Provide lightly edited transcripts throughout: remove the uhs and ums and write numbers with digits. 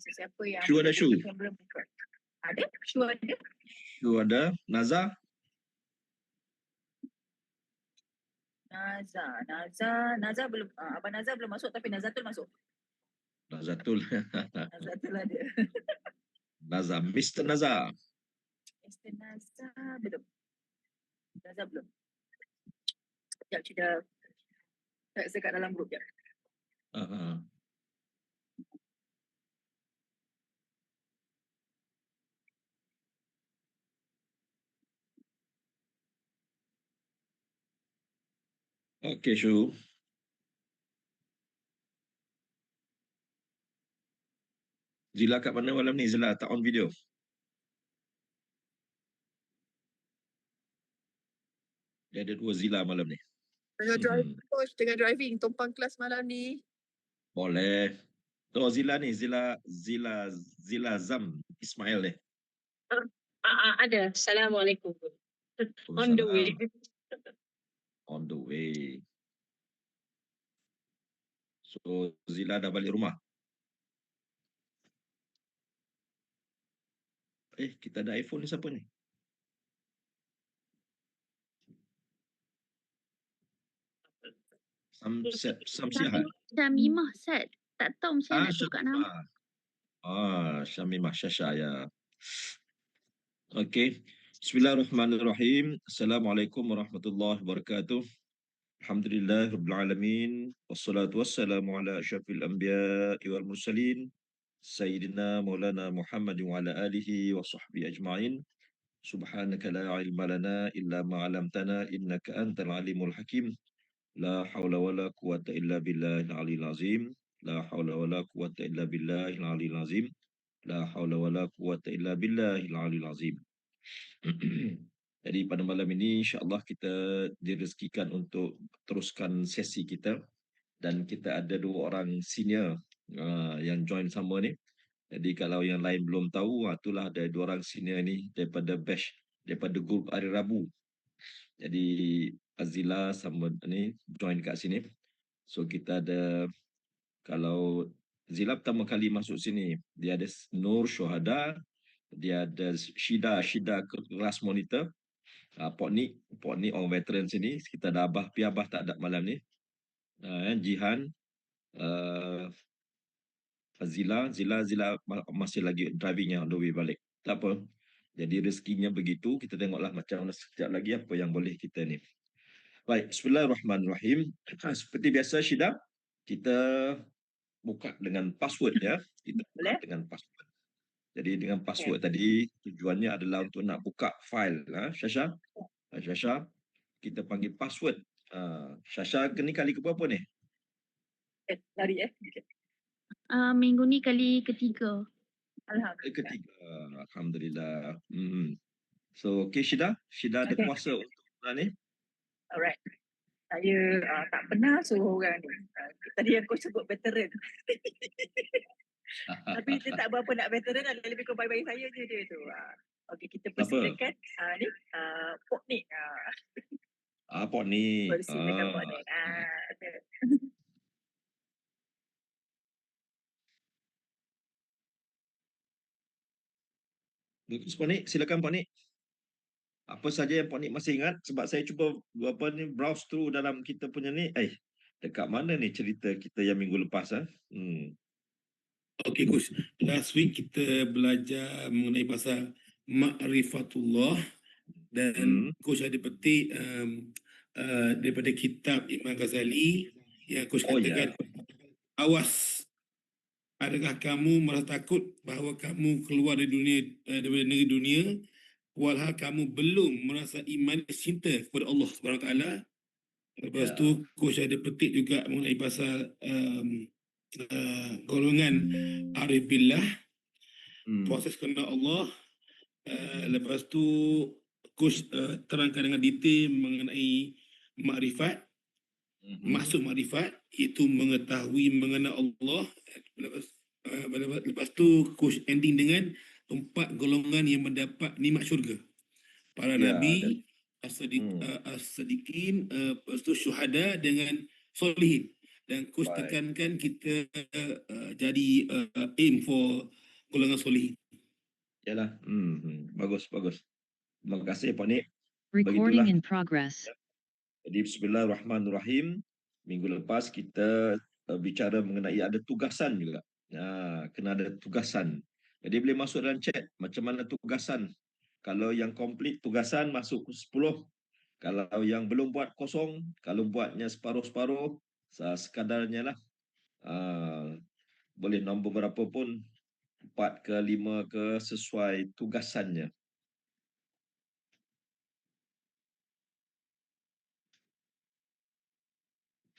Siapa yang Shu ada Shu? belum buka? Ada? Shu ada? Shu ada. Naza? Naza belum. Abang Naza belum masuk tapi Nazatul masuk. Nazatul. Nazatul ada. Naza. Mr. Naza. Mr. Naza belum. Naza belum. Sekejap kita sekat dalam grup je. Okey, Shu. Zila kat mana malam ni? Zila tak on video. Dia ada 2 Zila malam ni. Tengah driving, coach. Tengah driving. Tumpang kelas malam ni. Boleh. Tu Zila ni. Zila Zam Ismail ni. Ada. Assalamualaikum. On the way. On the way. So Zila dah balik rumah. Kita ada iPhone ni siapa ni? Samsihat. Syamimah Sad. Tak tahu macam mana nak tukar nama. Syamimah Syasha ya. Okey. Bismillahirrahmanirrahim. Assalamualaikum warahmatullahi wabarakatuh. Alhamdulillahirabbil alamin. Wassalatu wassalamu ala asyrafil anbiya'i wal mursalin. Sayyidina Maulana Muhammad wa ala alihi wa sahbihi ajma'in. Subhanaka la ilma lana illa ma 'allamtana innaka antal alimul hakim. La haula wala quwwata illa billahil aliyil azim. La haula wala quwwata illa billahil aliyil azim. La haula wala quwwata illa billahil aliyil azim. Jadi pada malam ini insya-Allah kita direzekikan untuk teruskan sesi kita dan kita ada 2 orang senior yang join sama ni. Jadi kalau yang lain belum tahu, itulah ada 2 orang senior ni daripada batch, daripada grup hari Rabu. Jadi Azila sama ni join kat sini. So kita ada, kalau Zila pertama kali masuk sini, dia ada Nur Syuhada, dia ada Shida kelas monitor. Pok ni orang veteran sini. Kita ada Abah tak ada malam ni. Jihan, Zila masih lagi driving on the way balik. Tak apa. Jadi rezekinya begitu. Kita tengoklah macam mana sekejap lagi apa yang boleh kita ni. Baik, bismillahirrahmanirrahim. Seperti biasa Syida, kita buka dengan password ya. Kita buka dengan password. Jadi dengan password tadi tujuannya adalah untuk nak buka file. Syasha, kita panggil password. Syasha ni kali ke berapa ni? Lari Minggu ni kali ketiga. Alhamdulillah. So okay Syida ada kuasa untuk ni. Alright. Saya tak pernah suruh orang ni. Tadi yang kau sebut veteran. Tapi dia tak berapa nak veteran, ada lebih kurang bye-bye saya je dia tu. Okey, kita persilakan ni Pok Nik. Pok Nik. Persilakan Pok Nik. Bagus Pak Nik, silakan Pak Nik. Apa saja yang Pak Nik masih ingat, sebab saya cuba browse through dalam kita punya ni. Dekat mana ni cerita kita yang minggu lepas Okey Coach, last week kita belajar mengenai pasal Ma'rifatullah dan Coach ada petik daripada kitab Imam Ghazali yang Coach katakan awas, adakah kamu merasa takut bahawa kamu keluar dari dunia, daripada negeri dunia walhal kamu belum merasa iman cinta kepada Allah SWT. Lepas tu Coach ada petik juga mengenai pasal golongan arif billah, proses kerana Allah. Lepas tu Coach terangkan dengan detail mengenai makrifat. Maksud makrifat iaitu mengetahui mengenal Allah. Lepas tu Coach ending dengan 4 golongan yang mendapat nikmat syurga. Para nabi, as-sadiqin, lepas tu syuhada dengan solihin. Dan coach Baik. tekankan kita jadi aim for golongan soleh. Yalah. Bagus, bagus. Terima kasih Pak Nik. Recording Begitulah. in progress. Jadi bismillahirrahmanirrahim. Minggu lepas kita bicara mengenai ada tugasan juga. Kena ada tugasan. Jadi boleh masuk dalam chat macam mana tugasan. Kalau yang komplit tugasan masuk 10. Kalau yang belum buat kosong, kalau buatnya separuh-separuh, sekadarnya lah. Boleh nombor berapa pun, 4 ke 5 ke, sesuai tugasannya.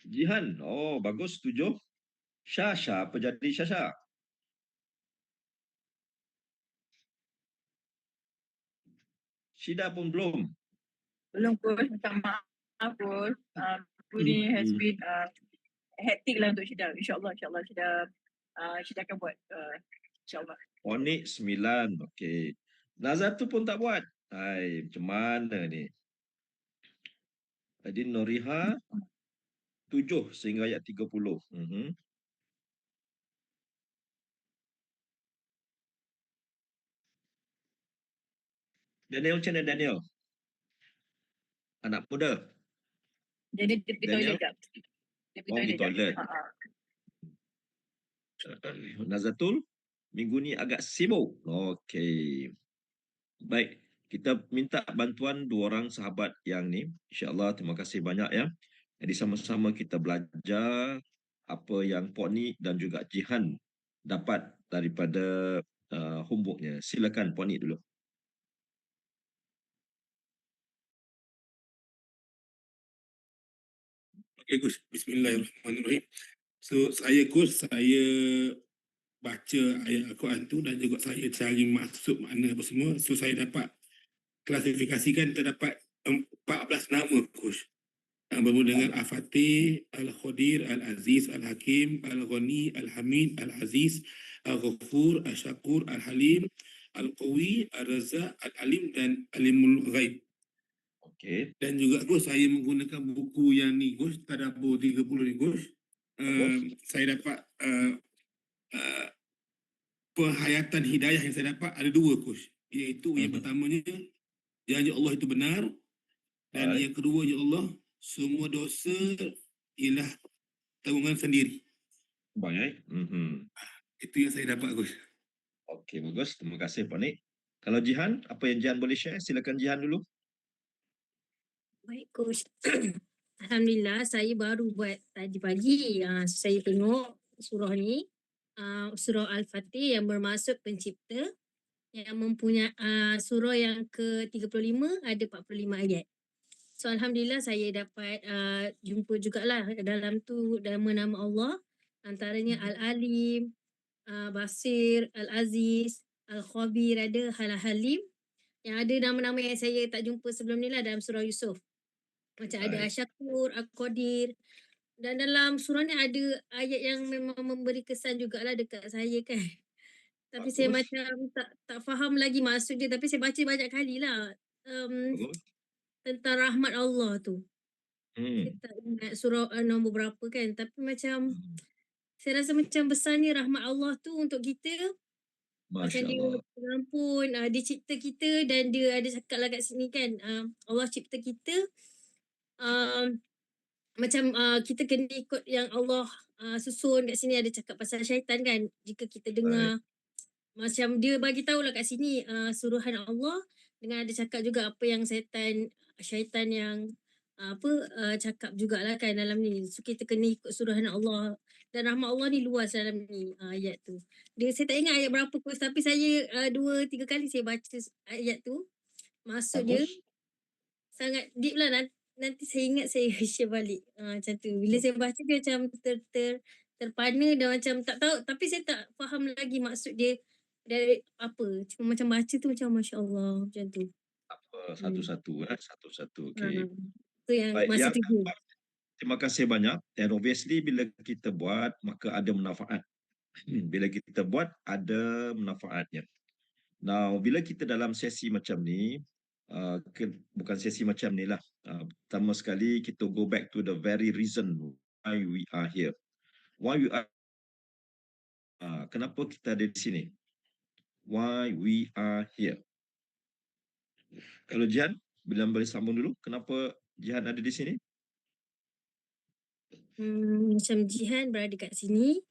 Jihan, oh bagus, 7. Syasha, apa jadi Syasha? Syida pun belum. Belum coach, minta maaf coach. Minggu ni has been hectic lah untuk Syida. InsyaAllah Syida akan buat. InsyaAllah. Onik 9, okey. Nazatu pun tak buat. Hai, macam mana ni? Jadi Noriha 7 sehingga ayat 30. Daniel, macam mana Daniel? Anak muda? Jadi dia pergi Daniel? toilet jap. Dia pergi Pergi toilet. jap. Nazatul, minggu ni agak sibuk. Okey. Baik, kita minta bantuan 2 orang sahabat yang ni. InsyaAllah, terima kasih banyak ya. Jadi sama-sama kita belajar apa yang Pok Nik dan juga Jihan dapat daripada homeworknya. Silakan Pok Nik dulu. Okay, coach. Bismillahirrahmanirrahim. So, saya baca ayat Al-Quran tu dan juga saya cari maksud makna apa semua. So, saya dapat klasifikasikan terdapat 14 nama, coach. Bermula dengan Al-Fatih, Al-Khadir, Al-Aziz, Al-Hakim, Al-Ghani, Al-Hamid, Al-Aziz, Al-Ghafur, Al-Syakur, Al-Halim, Al-Qawi, Al-Razak, Al-Alim dan Alimul Ghaib. Okey. Dan juga coach, saya menggunakan buku yang ni coach, Tadabbur 30 ni coach. Saya dapat penghayatan hidayah yang saya dapat ada 2 coach. Iaitu yang pertamanya, janji Allah itu benar. Dan yang kedua, ya Allah, semua dosa ialah tanggungan sendiri. Baik. Itu yang saya dapat coach. Okey, bagus. Terima kasih Pak Nik. Kalau Jihan, apa yang Jihan boleh share? Silakan Jihan dulu. Baik coach. Alhamdulillah saya baru buat tadi pagi. Saya tengok surah ni. Surah Al-Fatih yang bermaksud pencipta. Yang mempunyai surah yang ke-35 ada 45 ayat. So Alhamdulillah saya dapat jumpa jugalah dalam tu nama-nama Allah. Antaranya Al-Alim, Basir, Al-Aziz, Al-Khabir, ada Al-Halim. Yang ada nama-nama yang saya tak jumpa sebelum ni lah dalam surah Yusuf. Macam ada Asyakur, Al-Qadir. Dan dalam surah ni ada ayat yang memang memberi kesan jugalah dekat saya kan. Tapi saya macam tak faham lagi maksud dia. Tapi saya baca banyak kali lah. Tentang rahmat Allah tu. Saya tak ingat surah nombor berapa kan. Tapi macam saya rasa macam besar ni rahmat Allah tu untuk kita. Macam dia pengampun, dia cipta kita dan dia ada cakap lah kat sini kan. Allah cipta kita. Macam kita kena ikut yang Allah susun kat sini, ada cakap pasal syaitan kan. Jika kita dengar macam dia bagi tahu lah kat sini suruhan Allah dengan ada cakap juga apa yang syaitan yang cakap jugalah kan dalam ni. So kita kena ikut suruhan Allah dan rahmat Allah ni luas dalam ni ayat tu. Saya tak ingat ayat berapa pun tapi saya 2-3 kali saya baca ayat tu. Maksud dia sangat deep lah. Nanti saya ingat saya share balik macam tu. Bila saya baca dia macam terpana dan macam tak tahu tapi saya tak faham lagi maksud dia dari apa. Cuma macam baca tu macam Masya Allah macam tu. Satu-satu. Okey. Itu yang baik, masa tu. Terima kasih banyak. And obviously bila kita buat maka ada manfaat. Bila kita buat ada manfaatnya. Now bila kita dalam sesi macam ni, bukan sesi macam ni lah. Pertama sekali kita go back to the very reason we are here. Why we are kenapa kita ada di sini? Why we are here. Kalau Jihan, bila boleh sambung dulu, kenapa Jihan ada di sini? Macam Jihan berada kat sini,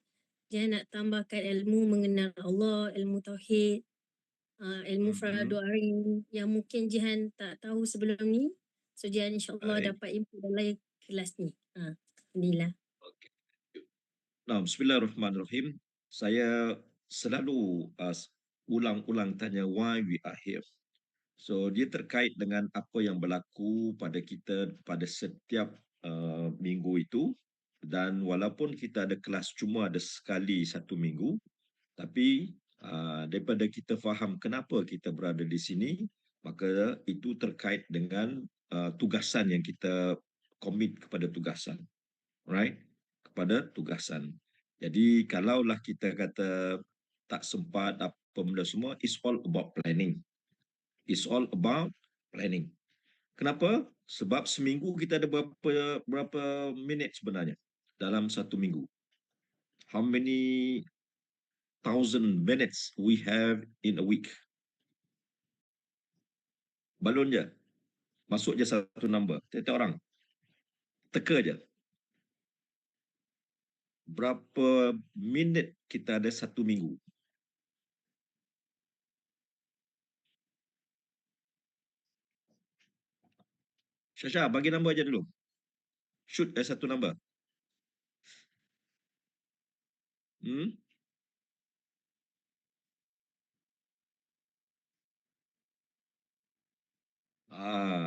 Jihan nak tambahkan ilmu mengenal Allah, ilmu tauhid, ilmu fardu ain yang mungkin Jihan tak tahu sebelum ni. So Jihan insyaAllah Baik. dapat info dalam kelas ni. Alhamdulillah. Nah, bismillahirrahmanirrahim. Saya selalu ulang-ulang tanya why we are here. So dia terkait dengan apa yang berlaku pada kita pada setiap minggu itu, dan walaupun kita ada kelas cuma ada sekali satu minggu, tapi daripada kita faham kenapa kita berada di sini, maka itu terkait dengan tugasan yang kita komit kepada tugasan. Right? Kepada tugasan. Jadi kalaulah kita kata tak sempat apa benda semua, it's all about planning. It's all about planning. Kenapa? Sebab seminggu kita ada berapa minit sebenarnya dalam satu minggu. How many thousand minutes we have in a week? Balon je. Masuk je satu number. Tiap-tiap orang. Teka je. Berapa minit kita ada satu minggu? Syasha, bagi nombor aja dulu. Shoot satu nombor.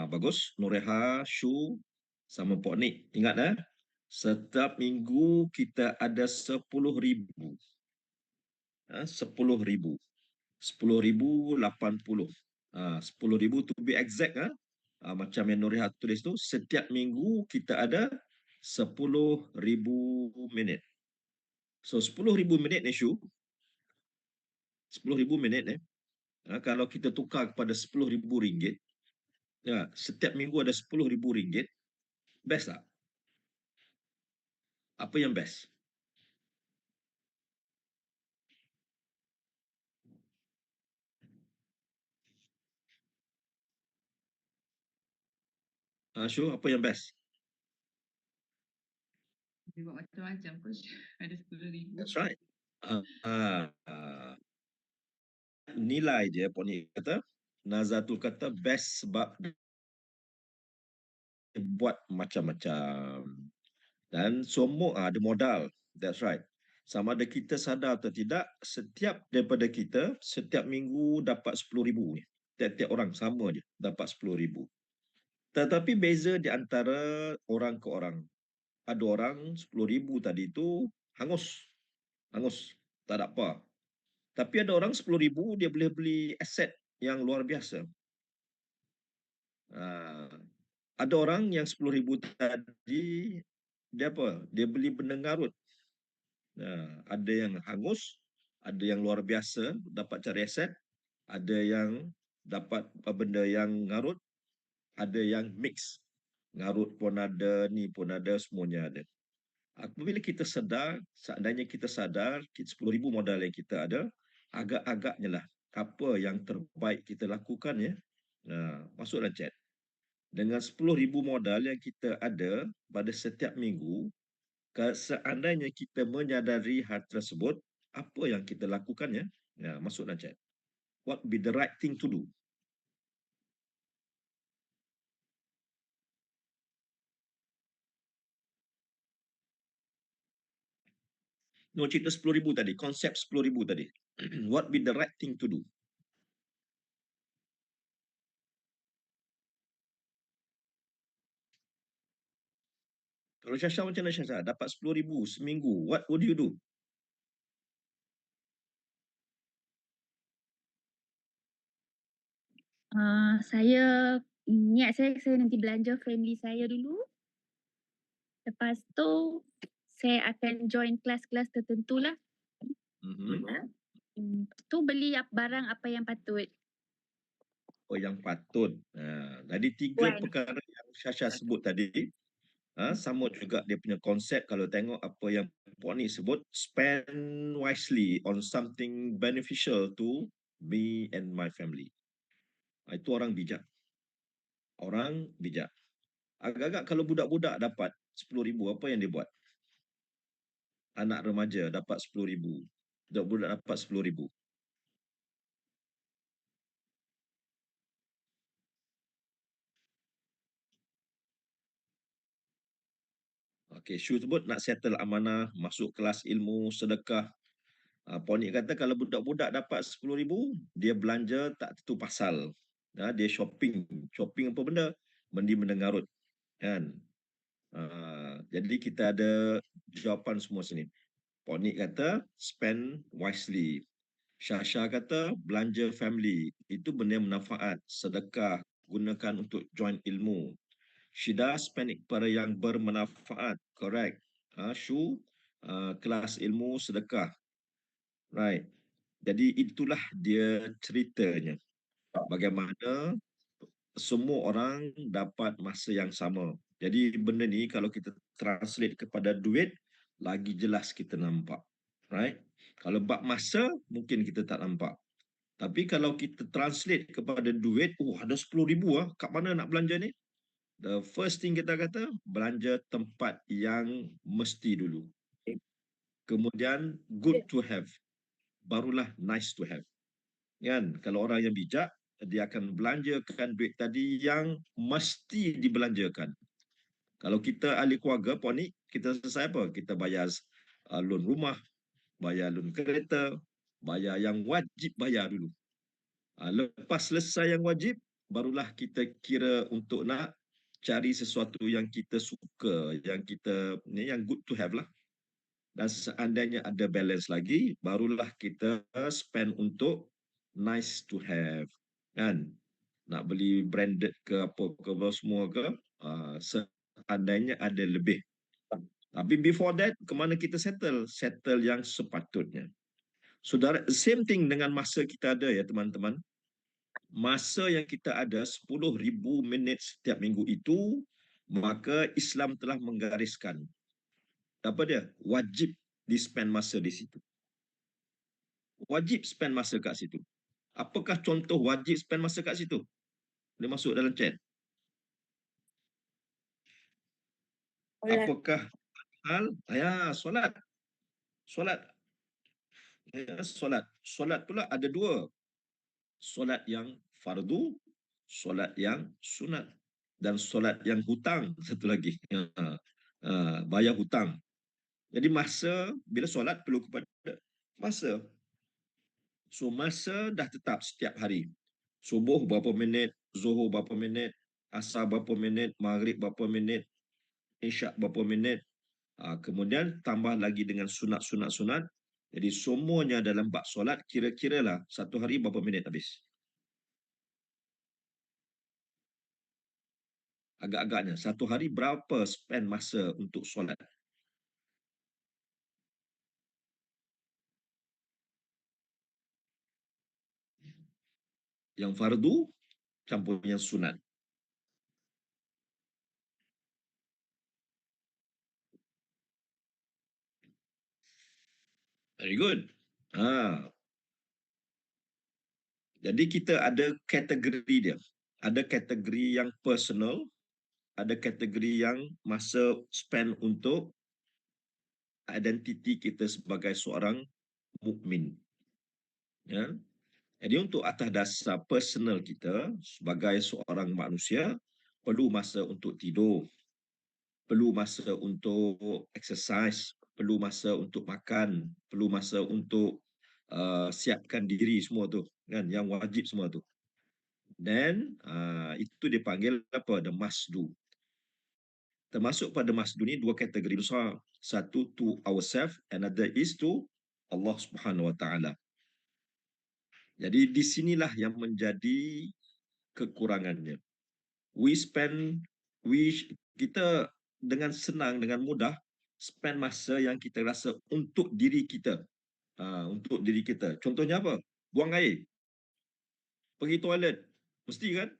Bagus. Nureha, Shu, sama Pok Nik. Ingat setiap minggu kita ada 10,000. 10,000. 10,080. 10,000 to be exact. Macam yang Nureha tulis tu, setiap minggu kita ada 10,000 minit. So 10,000 minit ni Shu. 10,000 minit kalau kita tukar kepada 10,000 ringgit, setiap minggu ada 10,000 ringgit, best tak? Apa yang best? Syu, apa yang best? Dia buat macam-macam coach. Ada 10,000. That's right. Nilai je Poni kata, Nazatul kata best sebab dia buat macam-macam. Dan semua ada modal. That's right. Sama ada kita sadar atau tidak, setiap daripada kita, setiap minggu dapat 10,000 ni. Tiap-tiap orang sama je, dapat 10,000. Tetapi beza di antara orang ke orang. Ada orang 10,000 tadi tu hangus. Hangus. Tak ada apa. Tapi ada orang 10,000 dia boleh beli aset yang luar biasa. Ada orang yang 10,000 tadi dia apa? Dia beli benda ngarut. Ada yang hangus, ada yang luar biasa dapat cari aset, ada yang dapat benda yang ngarut, ada yang mix. Ngarut pun ada, ni pun ada, semuanya ada. Apabila kita sedar, seandainya kita sadar 10,000 modal yang kita ada, agak-agaknya lah apa yang terbaik kita lakukan ya. Masuklah chat. Dengan 10,000 modal yang kita ada pada setiap minggu, seandainya kita menyadari hal tersebut, apa yang kita lakukan ya? Masuklah chat. What be the right thing to do? No, cerita 10,000 tadi, konsep 10,000 tadi. What be the right thing to do? Kalau Syasha macam mana Syasha? Dapat 10,000 seminggu. What would you do? Niat saya nanti belanja family saya dulu. Lepas tu saya akan join kelas-kelas tertentu lah. Tu beli barang apa yang patut. Yang patut. Jadi tiga perkara yang Syasha sebut tadi, Sama juga dia punya konsep kalau tengok apa yang Puan ni sebut, spend wisely on something beneficial to me and my family. Itu orang bijak. Orang bijak. Agak-agak kalau budak-budak dapat 10,000, apa yang dia buat? Anak remaja dapat 10,000. Budak-budak dapat 10,000. Okey, Syu sebut nak settle amanah, masuk kelas ilmu, sedekah. Ponik kata kalau budak-budak dapat 10,000, dia belanja tak tentu pasal. Dia shopping. Shopping apa benda? Mendi mendengarut. Kan? Jadi kita ada jawapan semua sini. Ponik kata spend wisely. Syasha kata belanja family. Itu benda yang bermanfaat. Sedekah. Gunakan untuk join ilmu. Syida spend kepada yang bermanfaat. Correct. Syu kelas ilmu sedekah. Right. Jadi itulah dia ceritanya. Bagaimana semua orang dapat masa yang sama. Jadi benda ni kalau kita translate kepada duit, lagi jelas kita nampak. Right? Kalau bab masa, mungkin kita tak nampak. Tapi kalau kita translate kepada duit, ada 10,000 kat mana nak belanja ni? The first thing kita kata, belanja tempat yang mesti dulu. Kemudian, good to have. Barulah nice to have. Kan? Kalau orang yang bijak, dia akan belanjakan duit tadi yang mesti dibelanjakan. Kalau kita ahli keluarga, Puan ni, kita selesai apa? Kita bayar loan rumah, bayar loan kereta, bayar yang wajib bayar dulu. Lepas selesai yang wajib, barulah kita kira untuk nak cari sesuatu yang kita suka, yang kita ni yang good to have lah. Dan seandainya ada balance lagi, barulah kita spend untuk nice to have. Kan? Nak beli branded ke apa ke semua ke, seandainya ada lebih. Tapi before that, ke mana kita settle? Settle yang sepatutnya. Saudara, same thing dengan masa kita ada ya teman-teman. Masa yang kita ada 10,000 minit setiap minggu itu, maka Islam telah menggariskan apa dia? Wajib di-spend masa di situ. Wajib spend masa kat situ. Apakah contoh wajib spend masa kat situ? Boleh masuk dalam chat. Apakah hal? Solat. Solat. Solat. Solat pula ada dua. Solat yang fardu, solat yang sunat. Dan solat yang hutang, satu lagi. Bayar hutang. Jadi masa, bila solat perlu kepada masa. So masa dah tetap setiap hari. Subuh berapa minit, zuhur berapa minit, asar berapa minit, maghrib berapa minit, isyak berapa minit. Kemudian tambah lagi dengan sunat-sunat-sunat. Jadi semuanya dalam bab solat kira-kira lah satu hari berapa minit habis. Agak-agaknya satu hari berapa spend masa untuk solat. Yang fardu campur yang sunat. Very good. Jadi kita ada kategori dia. Ada kategori yang personal, ada kategori yang masa spend untuk identiti kita sebagai seorang mukmin. Ya. Jadi untuk atas dasar personal kita sebagai seorang manusia, perlu masa untuk tidur, perlu masa untuk exercise, perlu masa untuk makan, perlu masa untuk siapkan diri semua tu, kan, yang wajib semua tu. Dan itu dipanggil apa? The must do. Termasuk pada must do ni dua kategori besar. Satu to ourselves, another is to Allah Subhanahu Wa Taala. Jadi di sinilah yang menjadi kekurangannya. Kita dengan senang, dengan mudah spend masa yang kita rasa untuk diri kita. Untuk diri kita. Contohnya apa? Buang air. Pergi toilet. Mesti kan?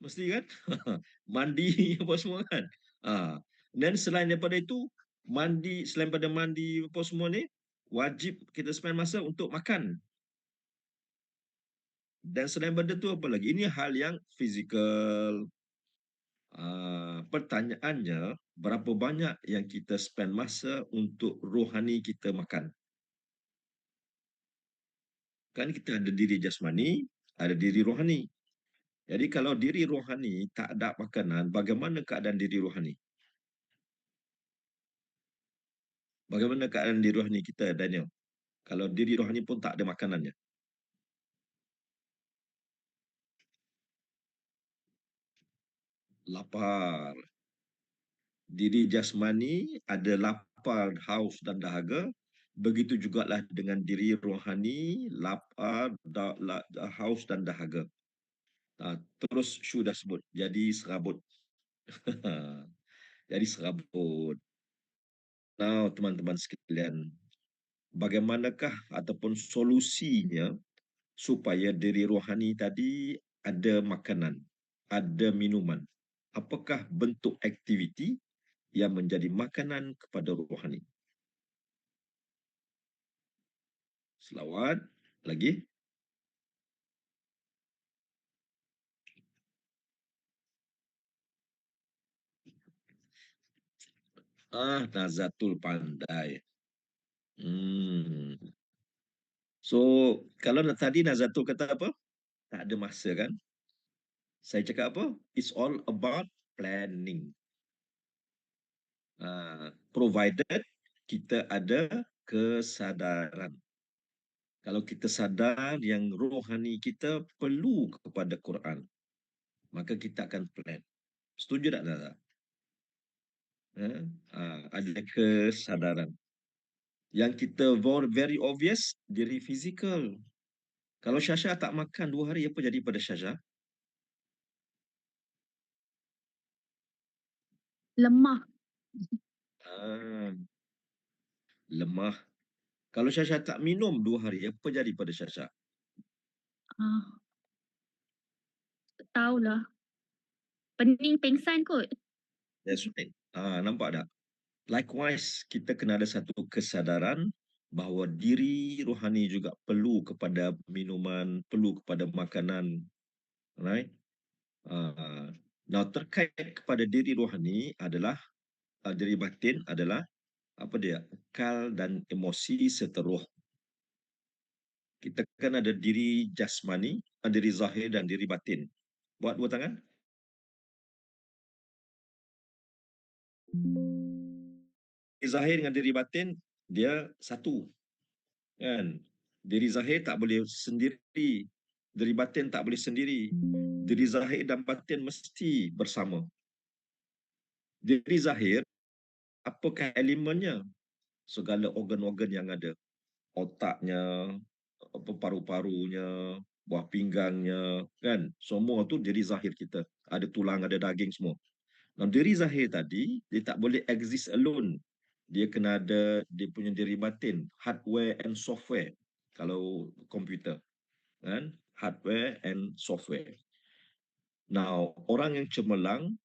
Mesti kan? Mandi apa semua kan? Dan selain daripada itu, selain pada mandi apa semua ni, wajib kita spend masa untuk makan. Dan selain benda tu apa lagi? Ini hal yang fizikal. Pertanyaannya, berapa banyak yang kita spend masa untuk rohani kita makan? Kan kita ada diri jasmani, ada diri rohani. Jadi kalau diri rohani tak ada makanan, bagaimana keadaan diri rohani? Bagaimana keadaan diri rohani kita, Daniel? Kalau diri rohani pun tak ada makanannya. Lapar. Diri jasmani ada lapar, haus dan dahaga. Begitu jugalah dengan diri rohani, lapar, haus dan dahaga. Terus Syu dah sebut, jadi serabut. Jadi serabut. Now, teman-teman sekalian, bagaimanakah ataupun solusinya supaya diri rohani tadi ada makanan, ada minuman? Apakah bentuk aktiviti yang menjadi makanan kepada rohani? Selawat. Lagi? Nazatul pandai. So, kalau tadi Nazatul kata apa? Tak ada masa kan? Saya cakap apa? It's all about planning. Provided kita ada kesadaran. Kalau kita sadar yang rohani kita perlu kepada Quran, maka kita akan plan. Setuju tak, Nada? Ada kesadaran. Yang kita very obvious, diri fizikal. Kalau Syasha tak makan 2 hari, apa jadi pada Syasha? Lemah. Lemah. Kalau Syasha tak minum 2 hari, apa jadi pada Syasha? Tak tahulah. Pening pengsan kot. That's right. Nampak tak? Likewise, kita kena ada satu kesadaran bahawa diri rohani juga perlu kepada minuman, perlu kepada makanan. Right? Now, terkait kepada diri rohani adalah, diri batin adalah, apa dia? Akal dan emosi serta roh. Kita kan ada diri jasmani, diri zahir dan diri batin. Buat 2 tangan. Diri zahir dengan diri batin, dia satu. Kan? Diri zahir tak boleh sendiri. Diri batin tak boleh sendiri. Diri zahir dan batin mesti bersama. Diri zahir, apakah elemennya? Segala organ-organ yang ada. Otaknya, paru-parunya, buah pinggangnya, kan? Semua tu diri zahir kita. Ada tulang, ada daging semua. Nah, diri zahir tadi, dia tak boleh exist alone. Dia kena ada dia punya diri batin, hardware and software. Kalau komputer, kan? Hardware and software. Now, orang yang cemerlang,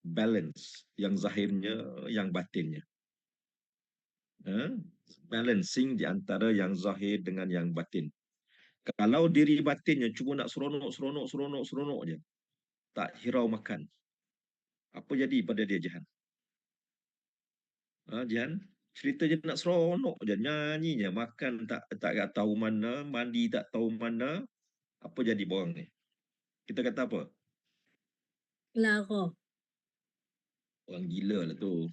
balance. Yang zahirnya, yang batinnya. Balancing di antara yang zahir dengan yang batin. Kalau diri batinnya cuma nak seronok je, tak hirau makan, apa jadi pada dia, Jihan? Jihan, cerita je nak seronok je, nyanyi je, makan tak tahu mana, mandi tak tahu mana, apa jadi borang ni? Kita kata apa? Lara. Orang gila lah tu.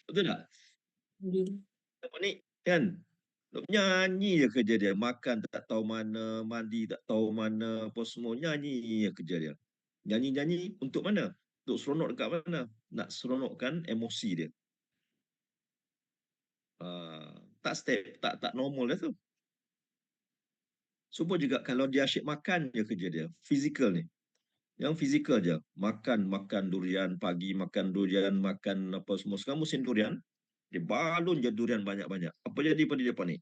Betul tak? Apa ni? Kan? Nyanyi je kerja dia. Makan tak tahu mana, mandi tak tahu mana, apa semua. Nyanyi je kerja dia. Nyanyi-nyanyi untuk mana? Untuk seronok dekat mana? Nak seronokkan emosi dia. Tak normal dah tu. Supaya juga kalau dia asyik makan je kerja dia. Fizikal ni. Yang fizikal je. Makan durian pagi, makan durian, makan apa semua. Sekarang musim durian, dia balun je durian banyak-banyak. Apa jadi pada dia ni?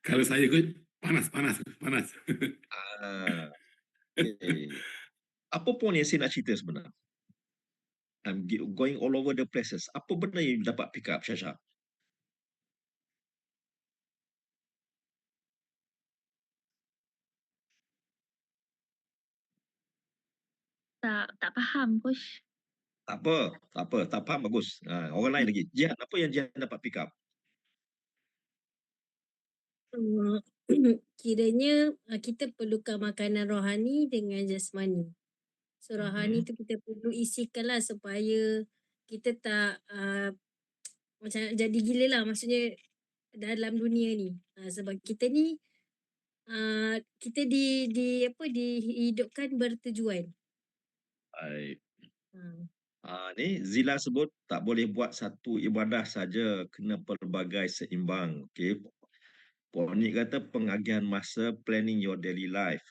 Kalau saya kot, Panas. Ah, okay. Apa pun yang saya nak cerita sebenarnya? Going all over the places. Apa benda yang dapat pick up, Syasha? Tak faham, Coach. Tak apa. Tak faham, bagus. Orang lain lagi. Jihan, apa yang Jihan dapat pick up? Uh, kiranya kita perlukan makanan rohani dengan jasmani. So rohani tu kita perlu isikanlah supaya kita tak macam jadi gila lah, maksudnya dalam dunia ni. Sebab kita ni kita dihidupkan bertujuan. Baik. Hmm. Ni Zila sebut tak boleh buat satu ibadah saja, kena pelbagai seimbang. Okey. Puan Ni kata pengagihan masa, planning your daily life.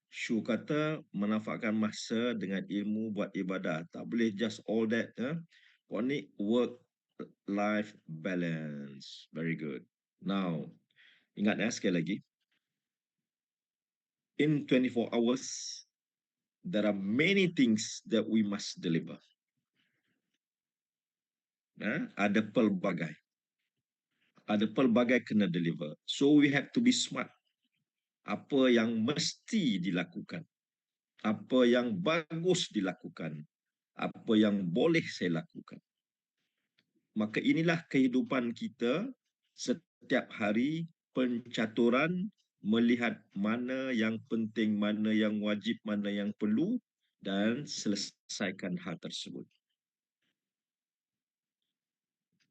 Shu kata manfaatkan masa dengan ilmu buat ibadah. Tak boleh just all that. Puan Ni work life balance. Very good. Now, ingat sekali lagi. In 24 hours, there are many things that we must deliver. Ada pelbagai. Ada pelbagai kena deliver. So we have to be smart. Apa yang mesti dilakukan. Apa yang bagus dilakukan. Apa yang boleh saya lakukan. Maka inilah kehidupan kita setiap hari, pencaturan, melihat mana yang penting, mana yang wajib, mana yang perlu dan selesaikan hal tersebut.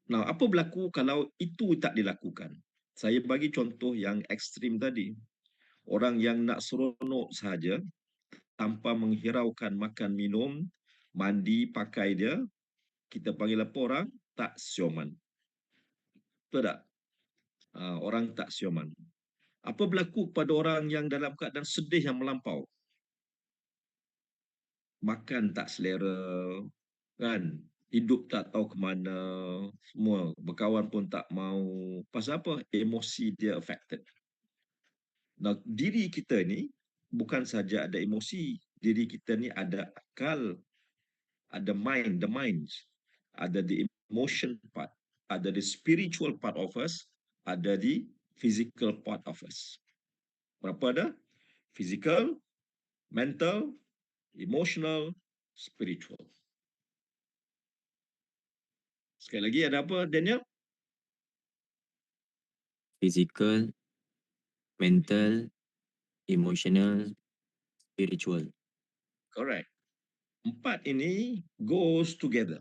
Nah, apa berlaku kalau itu tak dilakukan? Saya bagi contoh yang ekstrim tadi. Orang yang nak seronok sahaja, tanpa menghiraukan makan minum, mandi, pakai dia, kita panggil apa orang? Tak sioman. Betul tak? Orang tak sioman. Apa berlaku kepada orang yang dalam keadaan sedih yang melampau? Makan tak selera, kan? Hidup tak tahu ke mana, semua berkawan pun tak mau. Pasal apa? Emosi dia affected. Nah, diri kita ni bukan saja ada emosi, diri kita ni ada akal, ada mind, the minds, ada the emotion part, ada the spiritual part of us, ada the physical part of us. Berapa ada? Physical, mental, emotional, spiritual. Sekali lagi ada apa, Daniel? Physical, mental, emotional, spiritual. Correct. Empat ini goes together.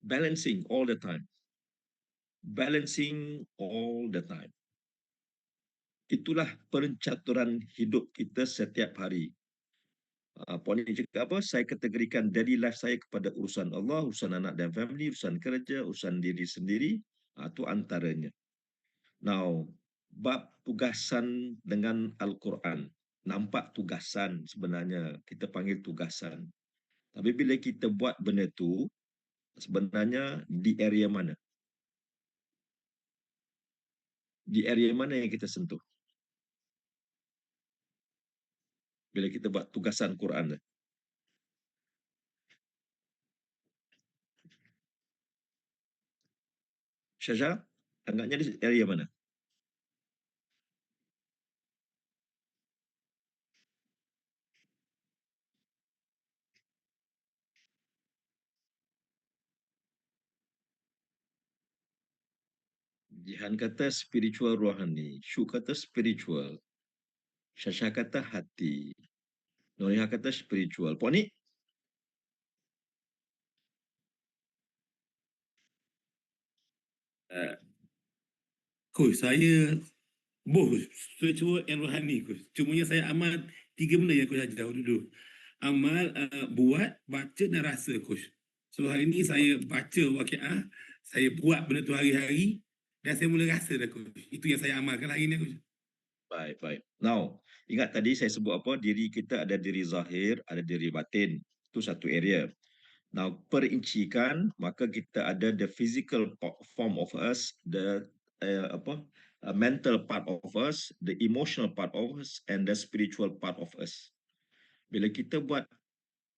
Balancing all the time. Balancing all the time. Itulah perencaturan hidup kita setiap hari. Puan Ni cakap apa? Saya kategorikan daily life saya kepada urusan Allah, urusan anak dan family, urusan kerja, urusan diri sendiri. Itu antaranya. Now, bab tugasan dengan Al-Quran. Nampak tugasan sebenarnya. Kita panggil tugasan. Tapi bila kita buat benda tu, sebenarnya di area mana? Di area mana yang kita sentuh? Bila kita buat tugasan Quran. Syazha, anggapnya di area mana? Jihan kata spiritual rohani. Syu kata spiritual. Syasha kata hati. Noriha kata spiritual. Puan Ni? Coach, saya both spiritual and rohani, Coach. Cumanya saya amal 3 benda yang Coach ajar dulu. Amal, buat, baca dan rasa, Coach. So hari ni saya baca waqiah, saya buat benda tu hari-hari dan saya mula rasa dah, Coach. Itu yang saya amalkan hari ni, Coach. Baik. Now, ingat tadi saya sebut apa? Diri kita ada diri zahir, ada diri batin. Itu satu area. Now, perincikan, maka kita ada the physical form of us, the mental part of us, the emotional part of us, and the spiritual part of us. Bila kita buat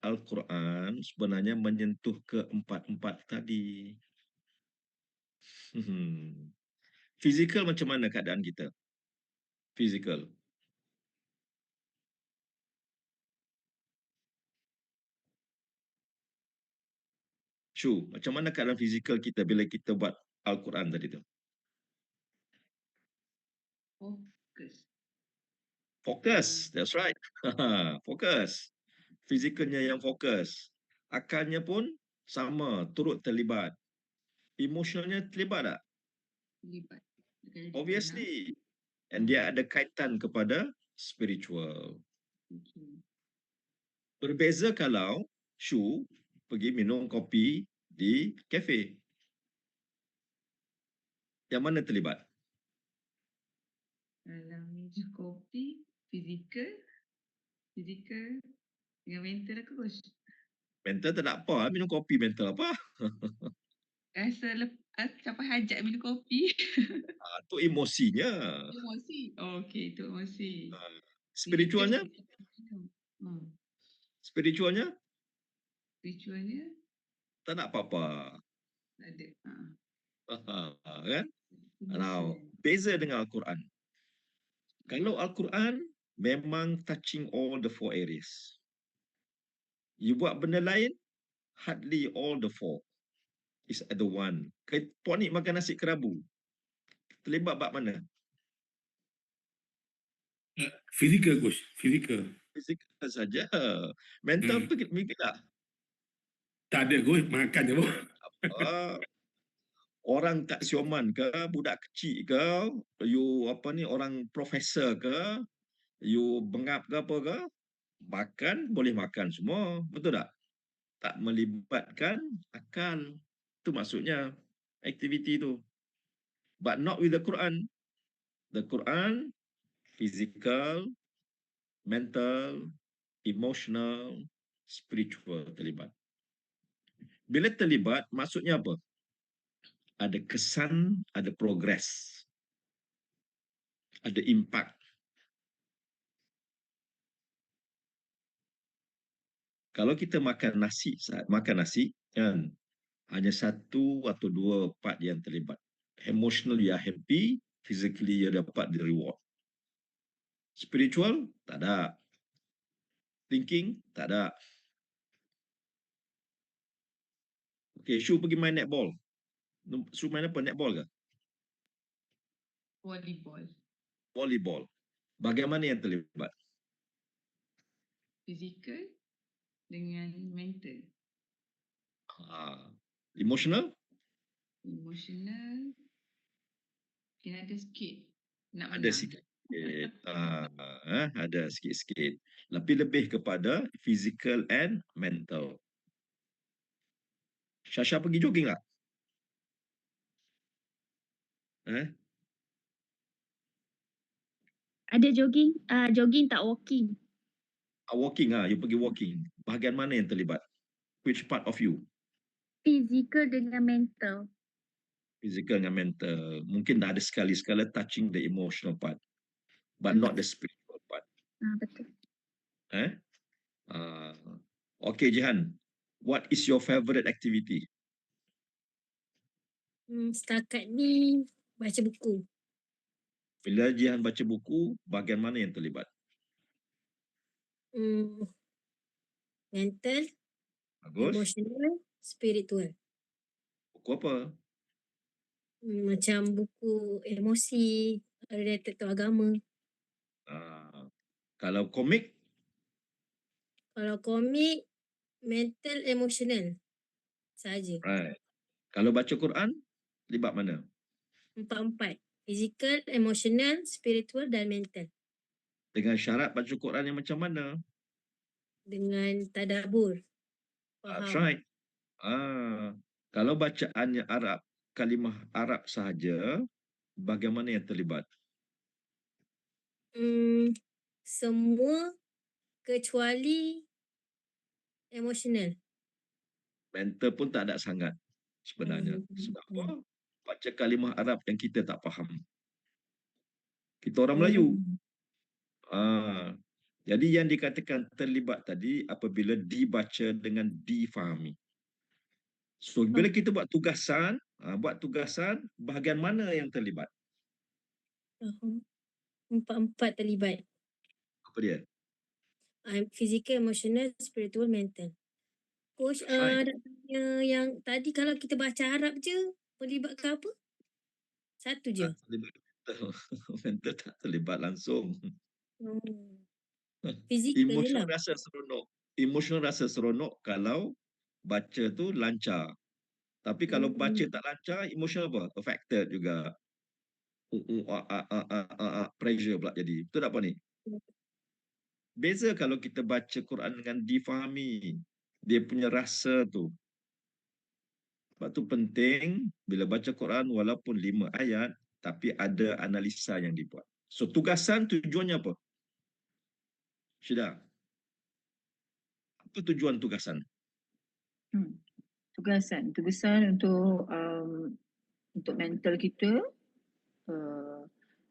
Al-Quran, sebenarnya menyentuh keempat-empat tadi. Fizikal macam mana keadaan kita? Fizikal. Shu, macam mana keadaan fizikal kita bila kita buat Al-Quran tadi tu? Fokus. Fokus, that's right. Fokus. Fizikalnya yang fokus. Akalnya pun sama, turut terlibat. Emosionalnya terlibat tak? Terlibat. Dekat Obviously. And dia ada kaitan kepada spiritual. Okay. Berbeza kalau Shu pergi minum kopi di kafe. Yang mana terlibat? Dalam meja kopi, fizikal dengan mental aku coach. Mental tak nak apa, minum kopi mental apa? Sampai hajat minum kopi. Itu emosinya. Emosi. Oh, okay, itu emosi. Spiritualnya? Spiritualnya? Spiritualnya Tak nak apa-apa. ada. Kan? Now, beza dengan Al-Quran. Kalau Al-Quran memang touching all the 4 areas. You buat benda lain, hardly all the 4 is at the one. Puan ni makan nasi kerabu. Terlibat bab mana? Fizikal coach, fizikal. Fizikal saja. Mental tu mikir tak? Tak ada coach, makan je pun. Orang kat Sioman ke, budak kecil ke, you apa ni, orang profesor ke, you bengap ke apa ke, makan boleh makan semua, betul tak? Tak melibatkan akal. Itu maksudnya aktiviti tu. But not with the Quran. The Quran, physical, mental, emotional, spiritual terlibat. Bila terlibat, maksudnya apa? Ada kesan, ada progres. Ada impact. Kalau kita makan nasi kan, hanya 1 atau 2 part yang terlibat. Emotional, you are happy. Physically, you dapat the reward. Spiritual, tak ada. Thinking, tak ada. Okay, Shu pergi main netball. Shu main apa? Netball ke? volleyball. Volleyball. Bagaimana yang terlibat? Fizikal dengan mental. Emotional? Emotional mungkin ada sikit. Nak Ada menang. sikit. Ada sikit-sikit. Lebih kepada physical and mental. Syasha pergi jogging tak? Ada jogging, jogging tak walking. Walking you pergi walking. Bahagian mana yang terlibat? Which part of you? Physical dengan mental. Physical dengan mental. Mungkin ada sekali-sekala touching the emotional part. But not the spiritual part. Betul. Okay, Jihan. What is your favorite activity? Setakat ni baca buku. Bila Jihan baca buku, bahagian mana yang terlibat? Mental, Bagus. emotional, spiritual. Buku apa? Macam buku emosi, related to agama. Kalau komik? Kalau komik, mental, emotional saja. Right. Kalau baca Quran, terlibat mana? 4-4. Physical, emotional, spiritual dan mental. Dengan syarat baca Quran yang macam mana? Dengan tadabbur. That's right. Kalau bacaannya Arab, kalimah Arab sahaja, bagaimana yang terlibat? Semua kecuali emotional. Mental pun tak ada sangat sebenarnya. Sebab apa? Baca kalimah Arab yang kita tak faham. Kita orang Melayu. Oh. Jadi yang dikatakan terlibat tadi apabila dibaca dengan difahami. So bila kita buat tugasan, bahagian mana yang terlibat? Empat terlibat. Apa dia? Physical, emotional, spiritual, mental. Coach, Fine. nak tanya yang tadi kalau kita baca Arab je, melibatkan apa? Satu je. Tak terlibat mental. Mental tak terlibat langsung. Physical je lah. Emotional rasa seronok kalau baca tu lancar. Tapi kalau baca tak lancar, emotional apa? Affected juga. Pressure pula jadi. Betul tak, Puan ni? Beza kalau kita baca Quran dengan difahami. Dia punya rasa tu. Sebab tu penting bila baca Quran walaupun 5 ayat, tapi ada analisa yang dibuat. So tugasan tujuannya apa? Syida, apa tujuan tugasan? Tugasan untuk mental kita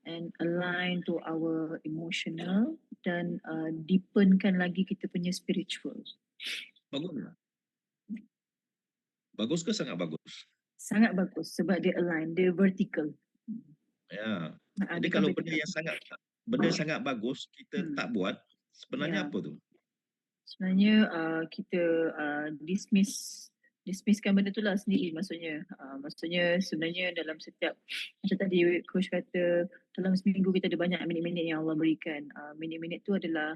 and align to our emotional dan deepenkan lagi kita punya spiritual. Bagus tak? Bagus ke sangat bagus? Sangat bagus sebab dia align, dia vertical. Ya. Jadi dia kalau kan benda sangat bagus kita tak buat, sebenarnya Ya. apa tu? Sebenarnya kita dismisskan benda tu lah sendiri maksudnya. Maksudnya sebenarnya dalam setiap, macam tadi coach kata, dalam seminggu kita ada banyak minit-minit yang Allah berikan. Minit-minit tu adalah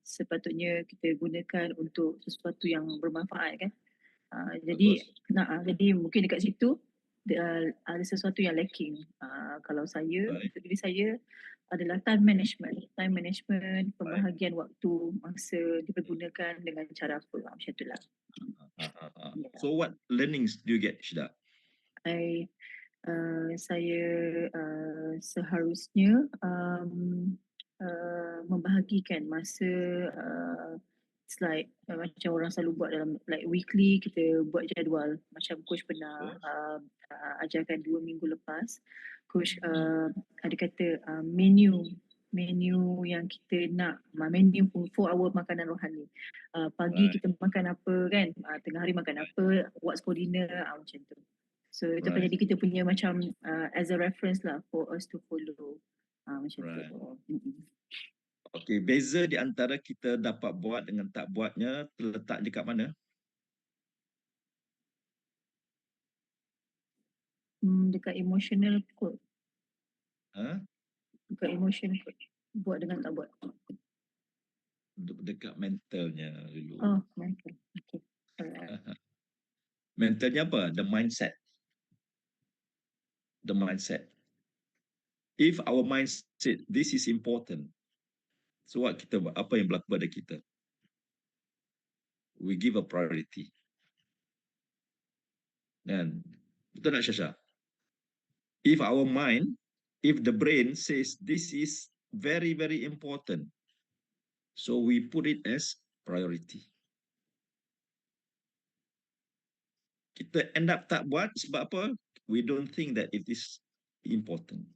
sepatutnya kita gunakan untuk sesuatu yang bermanfaat kan. Jadi mungkin dekat situ ada sesuatu yang lacking. Kalau saya, untuk diri saya adalah time management, pembahagian waktu, masa dipergunakan dengan cara apa, macam itulah. So what learnings do you get, Syida? Saya seharusnya membahagikan masa, it's like macam orang selalu buat dalam like weekly kita buat jadual, macam coach pernah ajarkan 2 minggu lepas. Coach ada kata menu yang kita nak, menu for our makanan rohani. Pagi kita makan apa kan, tengah hari makan apa, what's for dinner, macam tu. So itu akan jadi kita punya macam as a reference lah for us to follow. Macam tu. Okey, beza di antara kita dapat buat dengan tak buatnya terletak dekat mana? Dekat emotional kot. Dekat emotion kot. Buat dengan tak buat. Dekat mentalnya dulu. Oh, mental. Okay. Mentalnya apa? The mindset. The mindset. If our mindset, this is important. So what kita buat? Apa yang berlaku pada kita? We give a priority. Dan betul tak, Syasha? If our mind, if the brain says this is very, very important, so we put it as priority. Kita end up tak buat sebab apa? We don't think that it is important.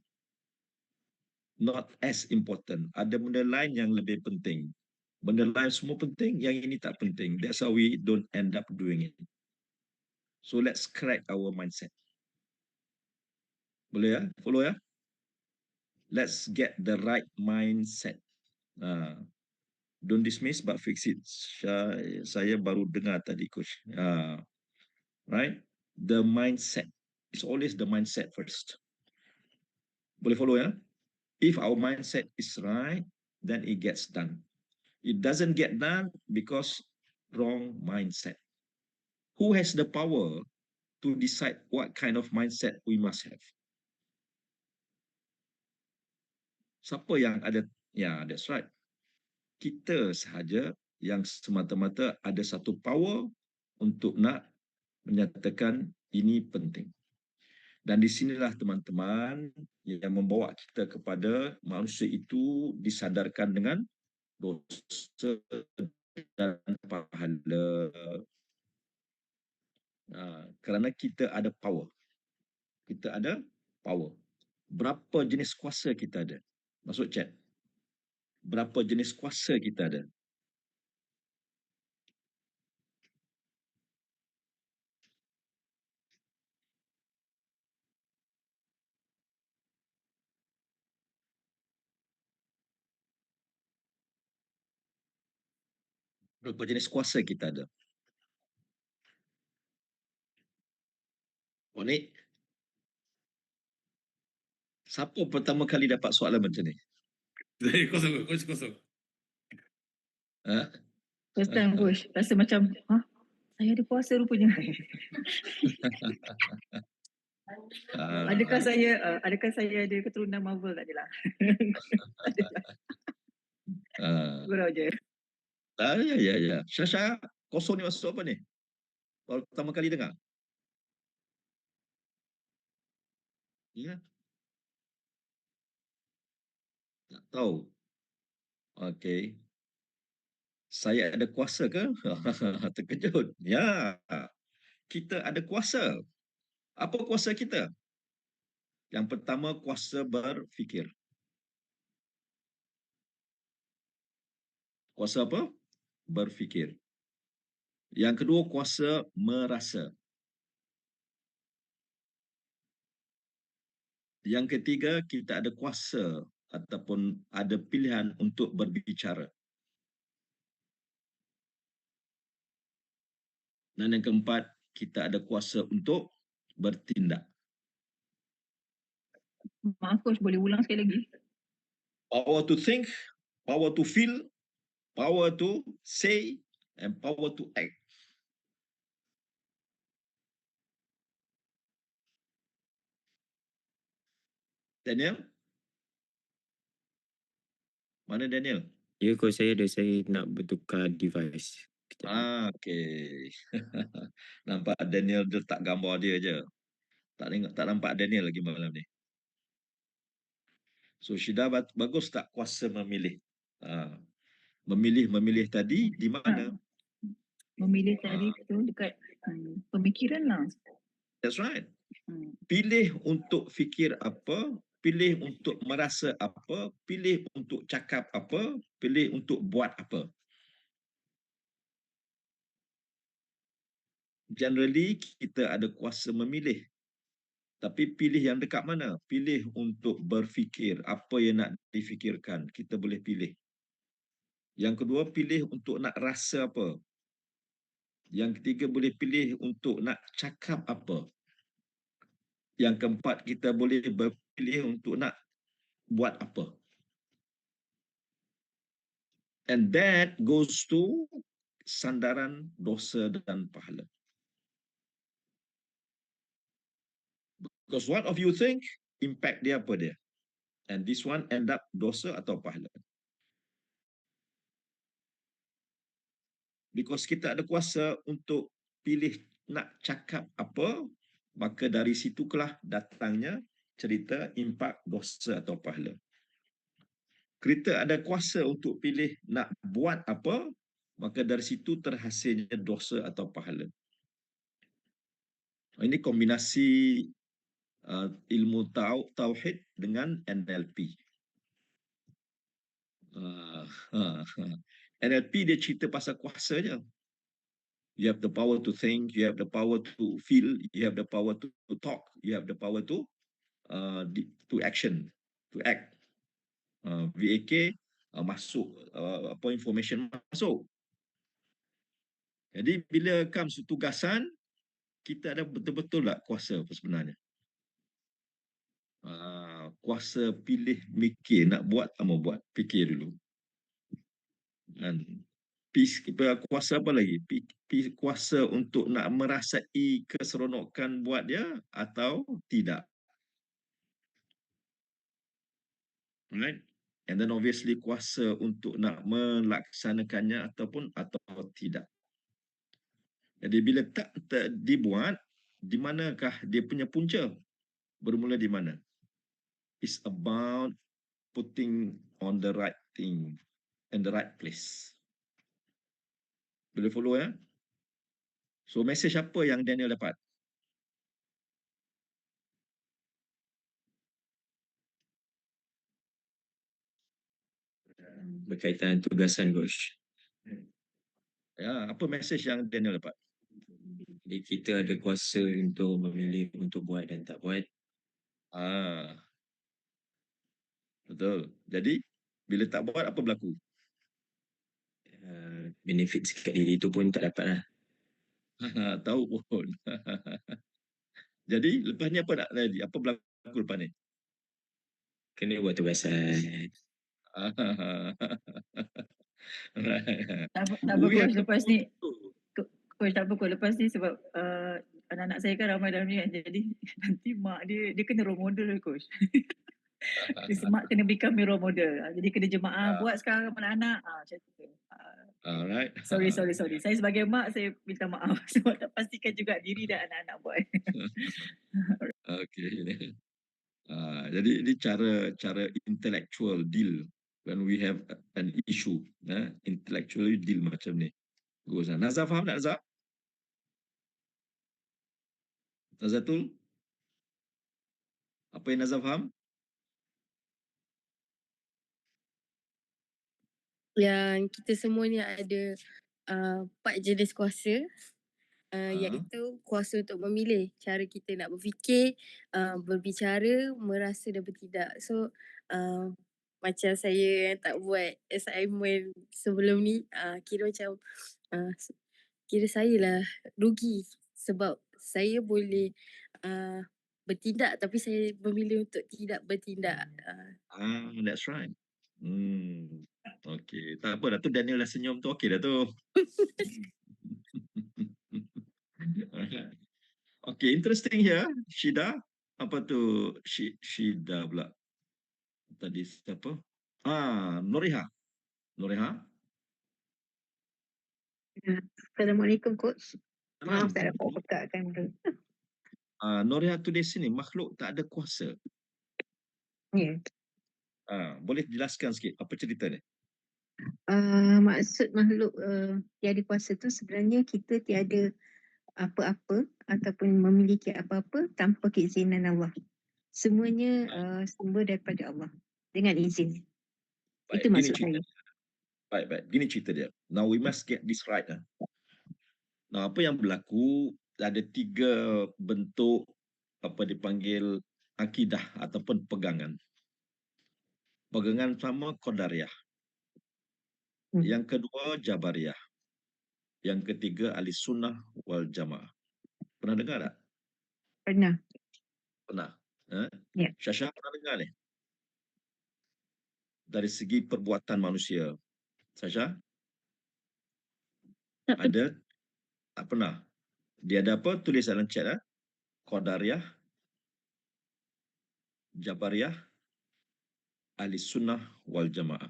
Not as important. Ada benda lain yang lebih penting. Benda lain semua penting, yang ini tak penting. That's how we don't end up doing it. So let's correct our mindset. Boleh ya? Follow ya? Let's get the right mindset. Don't dismiss but fix it. Saya baru dengar tadi, coach. Right? The mindset. It's always the mindset first. Boleh follow ya? If our mindset is right, then it gets done. It doesn't get done because wrong mindset. Who has the power to decide what kind of mindset we must have? Siapa yang ada? Ya, that's right. Kita sahaja yang semata-mata ada satu power untuk nak menyatakan ini penting. Dan di sinilah teman-teman yang membawa kita kepada manusia itu disadarkan dengan dosa dan pahala. Kerana kita ada power. Kita ada power. Berapa jenis kuasa kita ada? Masuk chat. Berapa jenis kuasa kita ada? Berapa jenis kuasa kita ada? Oh ni, siapa pertama kali dapat soalan macam ni? Saya kosong, coach kosong. Ha? First time coach, rasa macam, saya ada kuasa rupanya. Adakah saya ada keturunan Marvel? Tak adalah. Gurau je. Ya. Syasha, kosong ni maksud apa ni? Baru pertama kali dengar? Ya. Tak tahu. Okey. Saya ada kuasa ke? Terkejut. Ya. Kita ada kuasa. Apa kuasa kita? Yang pertama, kuasa berfikir. Kuasa apa? Berfikir. Yang kedua, kuasa merasa. Yang ketiga, kita ada kuasa ataupun ada pilihan untuk berbicara. Dan yang keempat, kita ada kuasa untuk bertindak. Maaf coach, boleh ulang sekali lagi? Power to think, power to feel, power to say, and power to act. Daniel? Mana Daniel? Ya, coach, saya nak bertukar device. Okey. Nampak Daniel letak gambar dia je. Tak nampak Daniel lagi malam ni. So Syida, bagus tak kuasa memilih? Memilih tadi di mana? Memilih tadi tu dekat pemikiran lah. That's right. Pilih untuk fikir apa, pilih untuk merasa apa, pilih untuk cakap apa, pilih untuk buat apa. Generally, kita ada kuasa memilih. Tapi pilih yang dekat mana? Pilih untuk berfikir. Apa yang nak difikirkan, kita boleh pilih. Yang kedua, pilih untuk nak rasa apa. Yang ketiga, boleh pilih untuk nak cakap apa. Yang keempat, kita boleh berpilih untuk nak buat apa. And that goes to sandaran dosa dan pahala. Because what of you think, impact dia apa dia? And this one end up dosa atau pahala. Because kita ada kuasa untuk pilih nak cakap apa, maka dari situlah datangnya cerita impak dosa atau pahala. Kita ada kuasa untuk pilih nak buat apa, maka dari situ terhasilnya dosa atau pahala. Ini kombinasi ilmu tauhid dengan NLP. NLP dia cerita pasal kuasa je. You have the power to think, you have the power to feel, you have the power to talk, you have the power to action, to act. VAK masuk, information masuk. Jadi bila comes tugasan, kita ada betul-betul tak kuasa sebenarnya. Kuasa pilih mikir, nak buat tak mau buat, fikir dulu. Dan kuasa apa lagi? Kuasa untuk nak merasai keseronokan buat dia atau tidak. Right? And then obviously kuasa untuk nak melaksanakannya atau tidak. Jadi bila tak dibuat, di manakah dia punya punca? Bermula di mana? It's about putting on the right thing and the right place. Boleh follow ya? So message apa yang Daniel dapat? berkaitan tugasan coach. Ya, apa mesej yang Daniel dapat? Jadi kita ada kuasa untuk memilih untuk buat dan tak buat. Ah, betul. Jadi bila tak buat apa berlaku? Benefit sekat diri itu pun tak dapat lah. Tahu pun. Jadi lepas ni apa nak jadi? Apa berlaku lepas ni? Kena buat tugasan. Right. Tak apa We have coach, to lepas ni follow. coach tak apa coach, lepas ni sebab anak-anak saya kan ramai dalam ni kan, jadi nanti mak dia kena role model coach. Mak kena become role model. Jadi kena jemaah buat sekarang anak-anak. Macam tu. Alright. Sorry. Saya sebagai mak, saya minta maaf sebab tak pastikan juga diri dan anak-anak buat. Okay. Jadi ini cara intellectual deal when we have an issue. Intellectually deal macam ni. Goes. Nazar faham tak Nazar? Nazatul? Apa yang Nazar faham? Yang kita semua ni ada 4 jenis kuasa, iaitu kuasa untuk memilih cara kita nak berfikir, berbicara, merasa dan bertindak. So macam saya yang tak buat assignment sebelum ni, kira macam kira saya lah rugi sebab saya boleh bertindak tapi saya memilih untuk tidak bertindak. That's right. Okay, tak apa dah tu Daniel dah senyum tu okey dah tu. Okay, interesting here. Shida, apa tu? Shida pula. Tadi siapa? Noriha. Assalamualaikum coach. Maaf tak dapat buka kamera. Noriha tulis sini makhluk tak ada kuasa. Ya. Boleh jelaskan sikit apa cerita ni? Maksud makhluk tiada kuasa tu sebenarnya kita tiada apa-apa ataupun memiliki apa-apa tanpa keizinan Allah. Semuanya sumber daripada Allah dengan izin. Itu maksud saya. Baik. Gini cerita dia. Now we must get this right. Nah, apa yang berlaku, ada 3 bentuk apa dipanggil akidah ataupun pegangan. Pegangan pertama Qadariyah. Yang kedua Jabariyah. Yang ketiga Ahli Sunnah wal Jamaah. Pernah dengar tak? Pernah. Ya. Syasha pernah dengar ni? Dari segi perbuatan manusia. Syasha? Ada? Tak pernah. Dia ada apa? Tulis dalam chat. Qadariyah, Jabariyah, Ahli Sunnah wal Jamaah.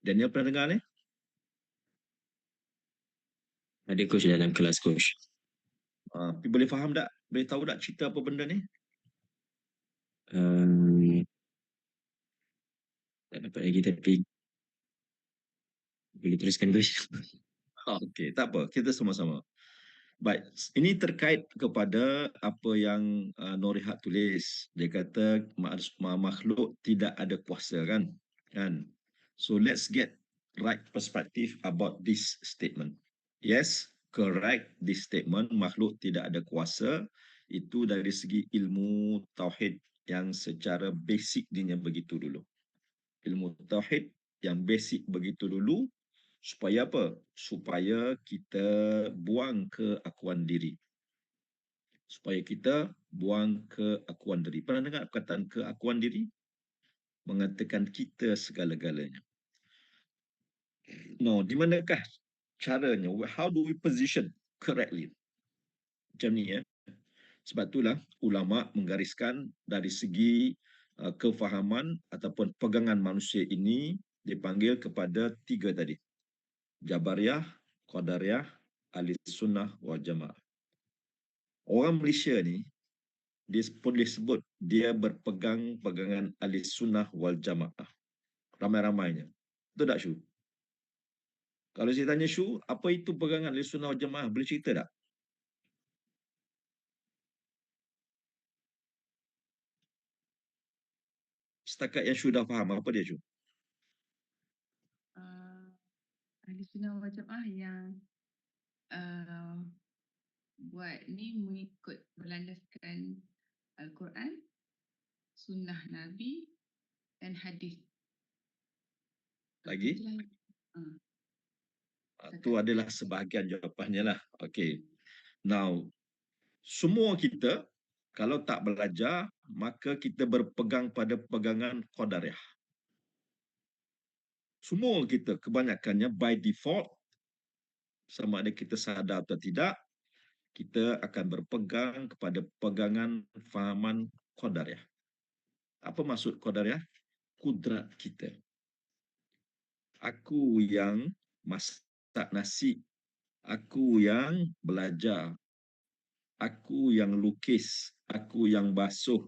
Daniel pernah dengar ni? Ada coach dalam kelas coach. Tapi boleh faham tak? Boleh tahu tak cerita apa benda ni? Tak dapat lagi tapi boleh teruskan coach. Okey, tak apa. Kita sama-sama. Baik, ini terkait kepada apa yang Norihat tulis. Dia kata makhluk tidak ada kuasa kan? So let's get right perspective about this statement. Yes, correct this statement. Makhluk tidak ada kuasa. Itu dari segi ilmu tauhid yang secara basic dia begitu dulu. Ilmu tauhid yang basic begitu dulu. Supaya apa? Supaya kita buang keakuan diri. Supaya kita buang keakuan diri. Pernah dengar perkataan keakuan diri? Mengatakan kita segala-galanya. No, di manakah caranya? How do we position correctly? Macam ni ya. Sebab itulah ulama menggariskan dari segi kefahaman ataupun pegangan manusia ini dipanggil kepada 3 tadi. Jabariyah, Qadariyah, Ahli Sunnah wal Jamaah. Orang Malaysia ni, dia pun disebut dia berpegang pegangan Ahli Sunnah wal Jamaah. Ramai-ramainya. Betul tak Syu? Kalau saya tanya Syu, apa itu pegangan Ahli Sunnah wal Jamaah? Boleh cerita tak? setakat yang Syu dah faham, apa dia Syu? Ahli sunnah wal jamaah yang buat ni mengikut berlandaskan Al-Quran, sunnah Nabi dan hadis. Lagi? Itulah Itu adalah sebahagian jawapannya lah. Okay. Now, semua kita kalau tak belajar, maka kita berpegang pada pegangan qadariyah. Semua kita kebanyakannya by default, sama ada kita sadar atau tidak, kita akan berpegang kepada pegangan fahaman qadariyah. Apa maksud qadariyah? Kudrat kita. Aku yang masak nasi, aku yang belajar, aku yang lukis, aku yang basuh,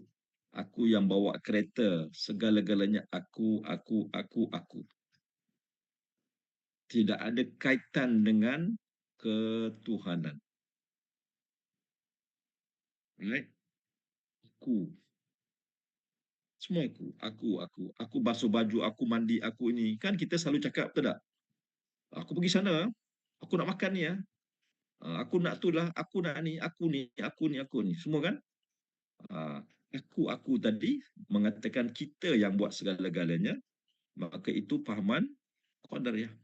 aku yang bawa kereta, segala-galanya aku. Tidak ada kaitan dengan ketuhanan. Right? Aku. Semua aku. Aku basuh baju, aku mandi, aku ini. Kan kita selalu cakap, betul tak? Aku pergi sana, aku nak makan ni ya. Aku nak tu lah, aku nak ni, aku ni. Semua kan? Aku tadi mengatakan kita yang buat segala-galanya, maka itu fahaman qadariyah.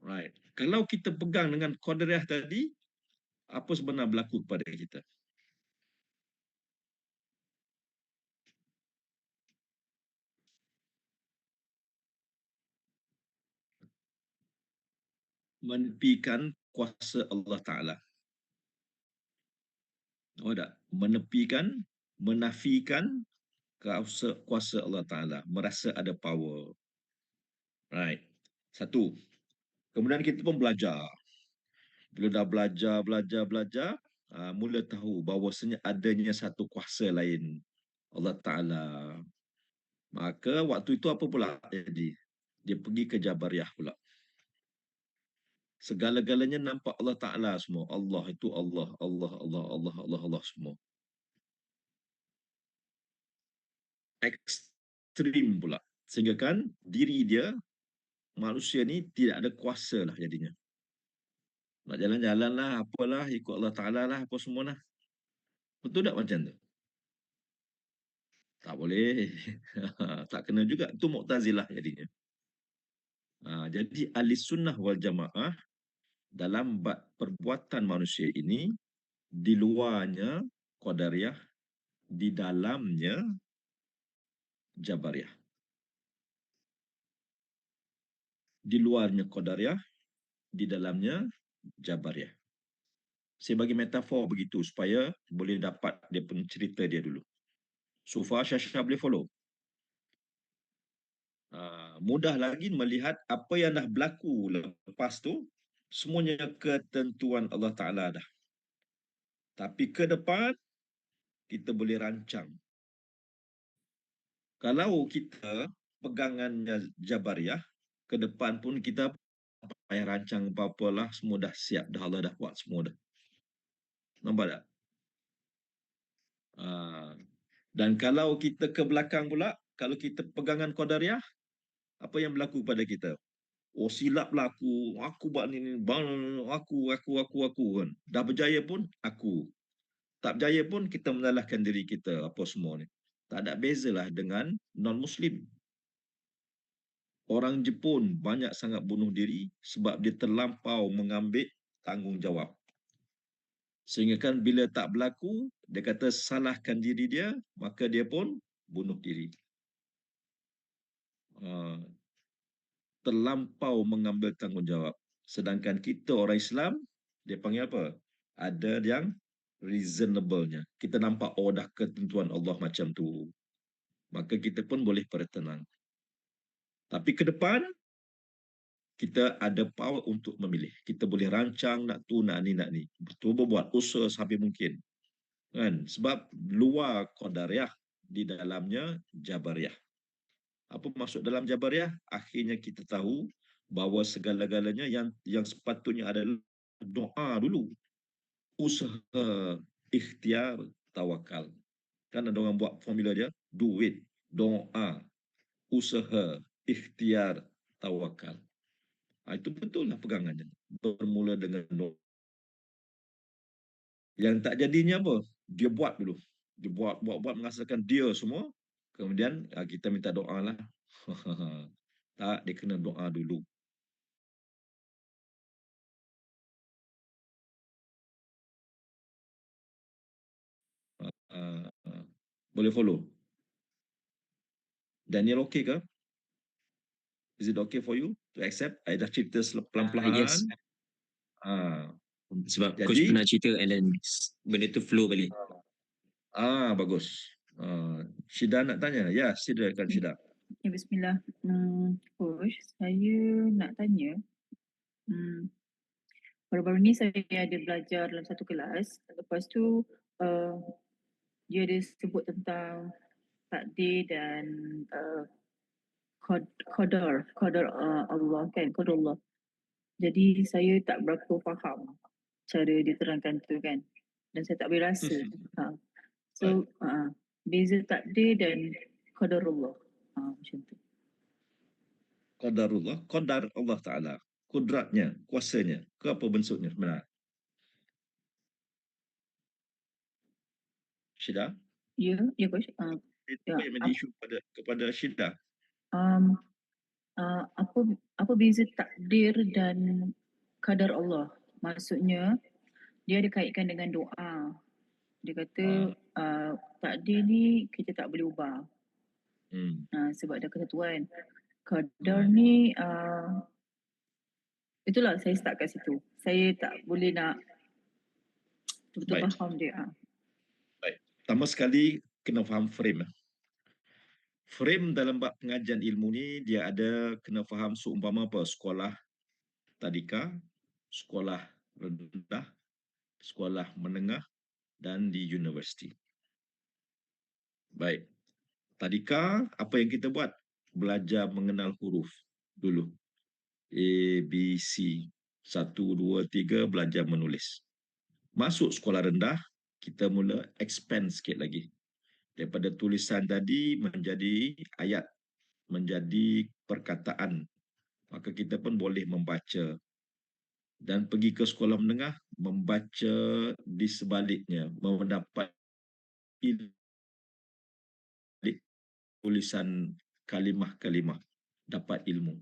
Right. Kalau kita pegang dengan qadariyah tadi, apa sebenarnya berlaku kepada kita? Menepikan kuasa Allah Ta'ala. Oh tak? Menafikan kuasa Allah Ta'ala. Merasa ada power. Right. Satu. Kemudian kita pun belajar. Bila dah belajar, mula tahu bahawasanya adanya satu kuasa lain. Allah Ta'ala. Maka waktu itu apa pula jadi? Dia pergi ke Jabariyah pula. Segala-galanya nampak Allah Ta'ala semua. Allah itu Allah semua. Ekstrim pula. Sehingga kan diri dia, manusia ni tidak ada kuasa lah jadinya. Nak jalan-jalan lah, apalah, ikut Allah Ta'ala lah, apa semua lah. Betul tak macam tu? Tak boleh. Tak kena juga. Itu Mu'tazilah jadinya. Jadi ahli sunnah wal jamaah dalam perbuatan manusia ini, di luarnya qadariyah, di dalamnya jabariyah. Di luarnya qadariyah, di dalamnya jabariyah. Saya bagi metafor begitu supaya boleh dapat dia punya cerita dia dulu. So far Syasha boleh follow? Mudah lagi melihat apa yang dah berlaku lepas tu, semuanya ketentuan Allah Ta'ala dah. Tapi ke depan, kita boleh rancang. Kalau kita pegangannya Jabariyah, ke depan pun kita payah rancang apa-apalah, semua dah siap, dah Allah dah buat semua dah. Nampak tak? Dan kalau kita ke belakang pula, kalau kita pegangan Qadariyah, apa yang berlaku pada kita? Oh, silaplah aku buat ni, aku kan. Dah berjaya pun, aku. Tak berjaya pun, kita menyalahkan diri kita, apa semua ni. Tak ada bezalah dengan non-Muslim. Orang Jepun banyak sangat bunuh diri sebab dia terlampau mengambil tanggungjawab. Sehingga kan bila tak berlaku, dia kata salahkan diri dia, maka dia pun bunuh diri. Terlampau mengambil tanggungjawab. Sedangkan kita orang Islam, dia panggil apa? Ada yang reasonable-nya. Kita nampak, oh dah ketentuan Allah macam tu. Maka kita pun boleh bertenang. Tapi ke depan, kita ada power untuk memilih. Kita boleh rancang nak tu, nak ni. Cuba buat usaha sampai mungkin. Kan? Sebab luar Qadariyah, di dalamnya Jabariyah. Apa maksud dalam Jabariyah? Akhirnya kita tahu bahawa segala-galanya yang sepatutnya adalah doa dulu. Usaha, ikhtiar, tawakal. Kan ada orang buat formula dia, duit, doa, usaha, ikhtiar, tawakal. Itu betul lah pegangannya. Bermula dengan doa. Yang tak jadinya apa? Dia buat dulu. Dia buat menghasilkan dia semua. Kemudian kita minta doa lah. Tak, dia kena doa dulu. Boleh follow? Daniel okey ke? Is it okay for you to accept? I dah cerita pelan-pelan. Yes. Sebab Jadi, coach pernah cerita and then benda tu flow balik. Bagus. Syida nak tanya? Ya, silakan Syida. Okay, bismillah. Coach, saya nak tanya. Baru-baru ni saya ada belajar dalam satu kelas. Lepas tu dia ada sebut tentang takdir dan qadar Allah kan, qadar Allah. Jadi saya tak berapa faham cara diterangkan tu kan. Dan saya tak boleh rasa. So beza takdir dan qadar Allah. Macam tu. Qadarullah, qadar Allah Ta'ala. Kudratnya, kuasanya. Ke apa bentuknya sebenarnya? Syida? Ya, coach. Itu yang menjadi isu kepada Syida. Apa beza takdir dan qadar Allah? Maksudnya dia ada kaitkan dengan doa. Dia kata takdir ni kita tak boleh ubah. Sebab ada ketentuan. Qadar ni itulah saya start kat situ. Saya tak boleh nak betul-betul faham dia. Baik. Pertama sekali kena faham frame. Frame dalam bab pengajian ilmu ni dia ada kena faham seumpama apa? Sekolah tadika, sekolah rendah, sekolah menengah dan di universiti. Baik. Tadika, apa yang kita buat? Belajar mengenal huruf dulu. A, B, C. 1, 2, 3, belajar menulis. Masuk sekolah rendah, kita mula expand sikit lagi. Daripada tulisan tadi menjadi ayat, menjadi perkataan. Maka kita pun boleh membaca. Dan pergi ke sekolah menengah, membaca di sebaliknya, mendapat tulisan kalimah-kalimah, dapat ilmu.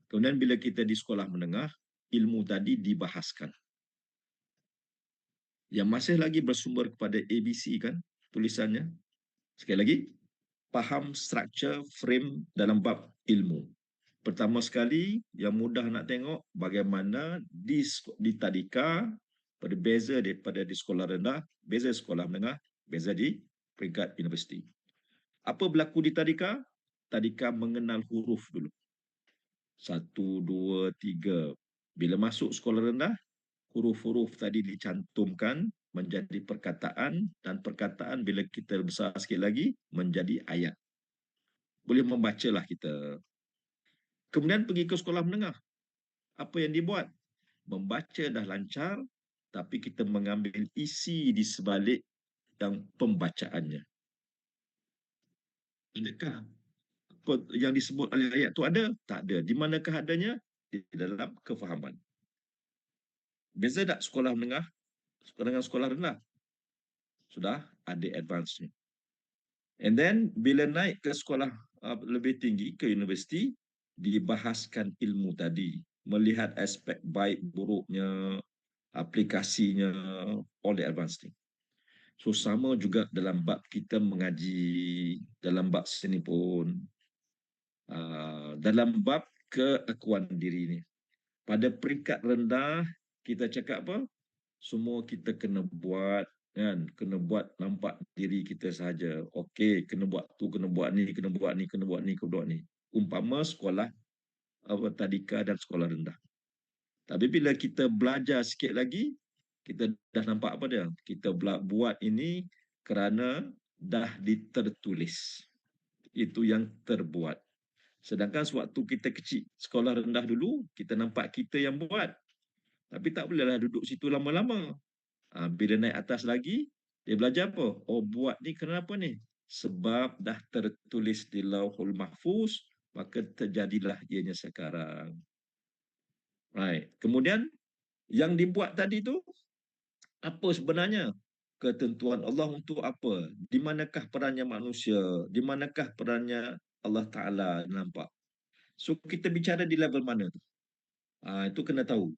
Kemudian bila kita di sekolah menengah, ilmu tadi dibahaskan. Yang masih lagi bersumber kepada ABC kan, tulisannya. Sekali lagi, faham struktur frame dalam bab ilmu. Pertama sekali, yang mudah nak tengok bagaimana di tadika, berbeza daripada di sekolah rendah, beza sekolah menengah, beza di peringkat universiti. Apa berlaku di tadika? Tadika mengenal huruf dulu. 1, 2, 3. Bila masuk sekolah rendah, huruf-huruf tadi dicantumkan menjadi perkataan dan perkataan bila kita besar sikit lagi menjadi ayat. Boleh membacalah kita. Kemudian pergi ke sekolah menengah. Apa yang dibuat? Membaca dah lancar, tapi kita mengambil isi di sebalik yang pembacaannya. Adakah yang disebut oleh ayat itu ada? Tak ada. Di manakah adanya? Di dalam kefahaman. Beza tak sekolah menengah dengan sekolah rendah? Sudah ada advance-nya. And then bila naik ke sekolah lebih tinggi, ke universiti, dibahaskan ilmu tadi. Melihat aspek baik buruknya, aplikasinya, all the advance thing. So sama juga dalam bab kita mengaji, dalam bab sini pun, dalam bab keakuan diri ni. Pada peringkat rendah, kita cakap apa? Semua kita kena buat, kan? Kena buat nampak diri kita saja. Okey, kena buat tu, kena buat ni, kena buat ni, kena buat ni, kena buat ni. Umpama sekolah tadika dan sekolah rendah. Tapi bila kita belajar sikit lagi, kita dah nampak apa dia? Kita buat ini kerana dah ditertulis. Itu yang terbuat. Sedangkan sewaktu kita kecil, sekolah rendah dulu, kita nampak kita yang buat. Tapi tak bolehlah duduk situ lama-lama. Bila naik atas lagi, Dia belajar apa? Oh, buat ni kenapa ni? Sebab dah tertulis di Lauhul Mahfuz, maka terjadilah ianya sekarang. Right. Kemudian yang dibuat tadi tu apa sebenarnya? Ketentuan Allah untuk apa? Di manakah perannya manusia? Di manakah perannya Allah Ta'ala? Nampak? So, kita bicara di level mana tu? Itu kena tahu.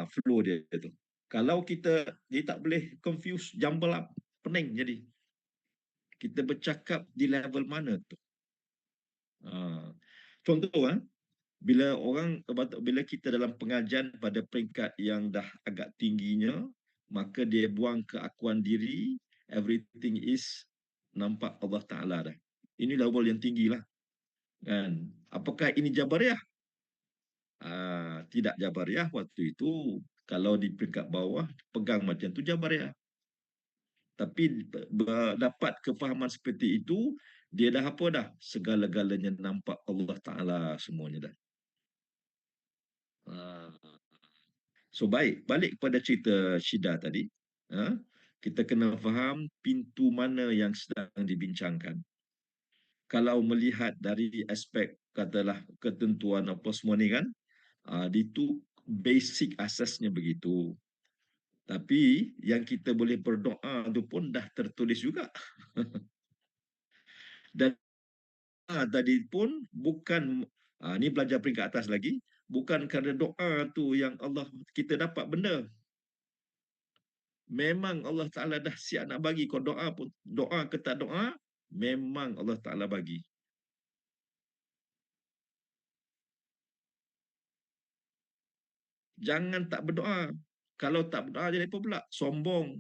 Flow dia tu. Kalau dia tak boleh confuse, jumble up, pening jadi. Kita bercakap di level mana tu? Contoh, bila kita dalam pengajian pada peringkat yang dah agak tingginya, maka dia buang keakuan diri, everything is nampak Allah Ta'ala dah. Ini level yang tinggi lah. Kan? Apakah ini Jabariyah? Tidak Jabariyah waktu itu. Kalau di peringkat bawah, pegang macam tu Jabariyah. Tapi dapat kefahaman seperti itu, dia dah apa dah? Segala-galanya nampak Allah Ta'ala semuanya dah. So baik, balik kepada cerita Syida tadi. Kita kena faham pintu mana yang sedang dibincangkan. Kalau melihat dari aspek katalah ketentuan apa semua ni kan, itu basic asasnya begitu. Tapi yang kita boleh berdoa tu pun dah tertulis juga. Dan tadi pun bukan, ni belajar peringkat atas lagi, bukan kerana doa tu yang Allah kita dapat benda. Memang Allah Ta'ala dah siap nak bagi. Kau doa pun, doa ke tak doa, memang Allah Ta'ala bagi. Jangan tak berdoa. Kalau tak berdoa jadi apa pula? Sombong.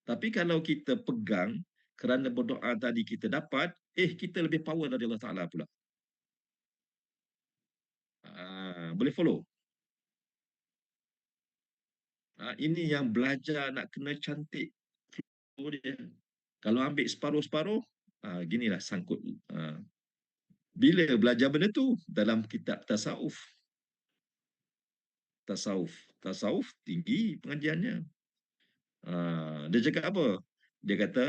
Tapi kalau kita pegang, kerana berdoa tadi kita dapat, kita lebih power dari Allah Ta'ala pula. Boleh follow? Ini yang belajar nak kena cantik. Dia. Kalau ambil separuh-separuh, ginilah sangkut. Bila belajar benda tu? Dalam kitab tasawuf. Tasawuf tinggi pengajiannya. Dia cakap apa? Dia kata,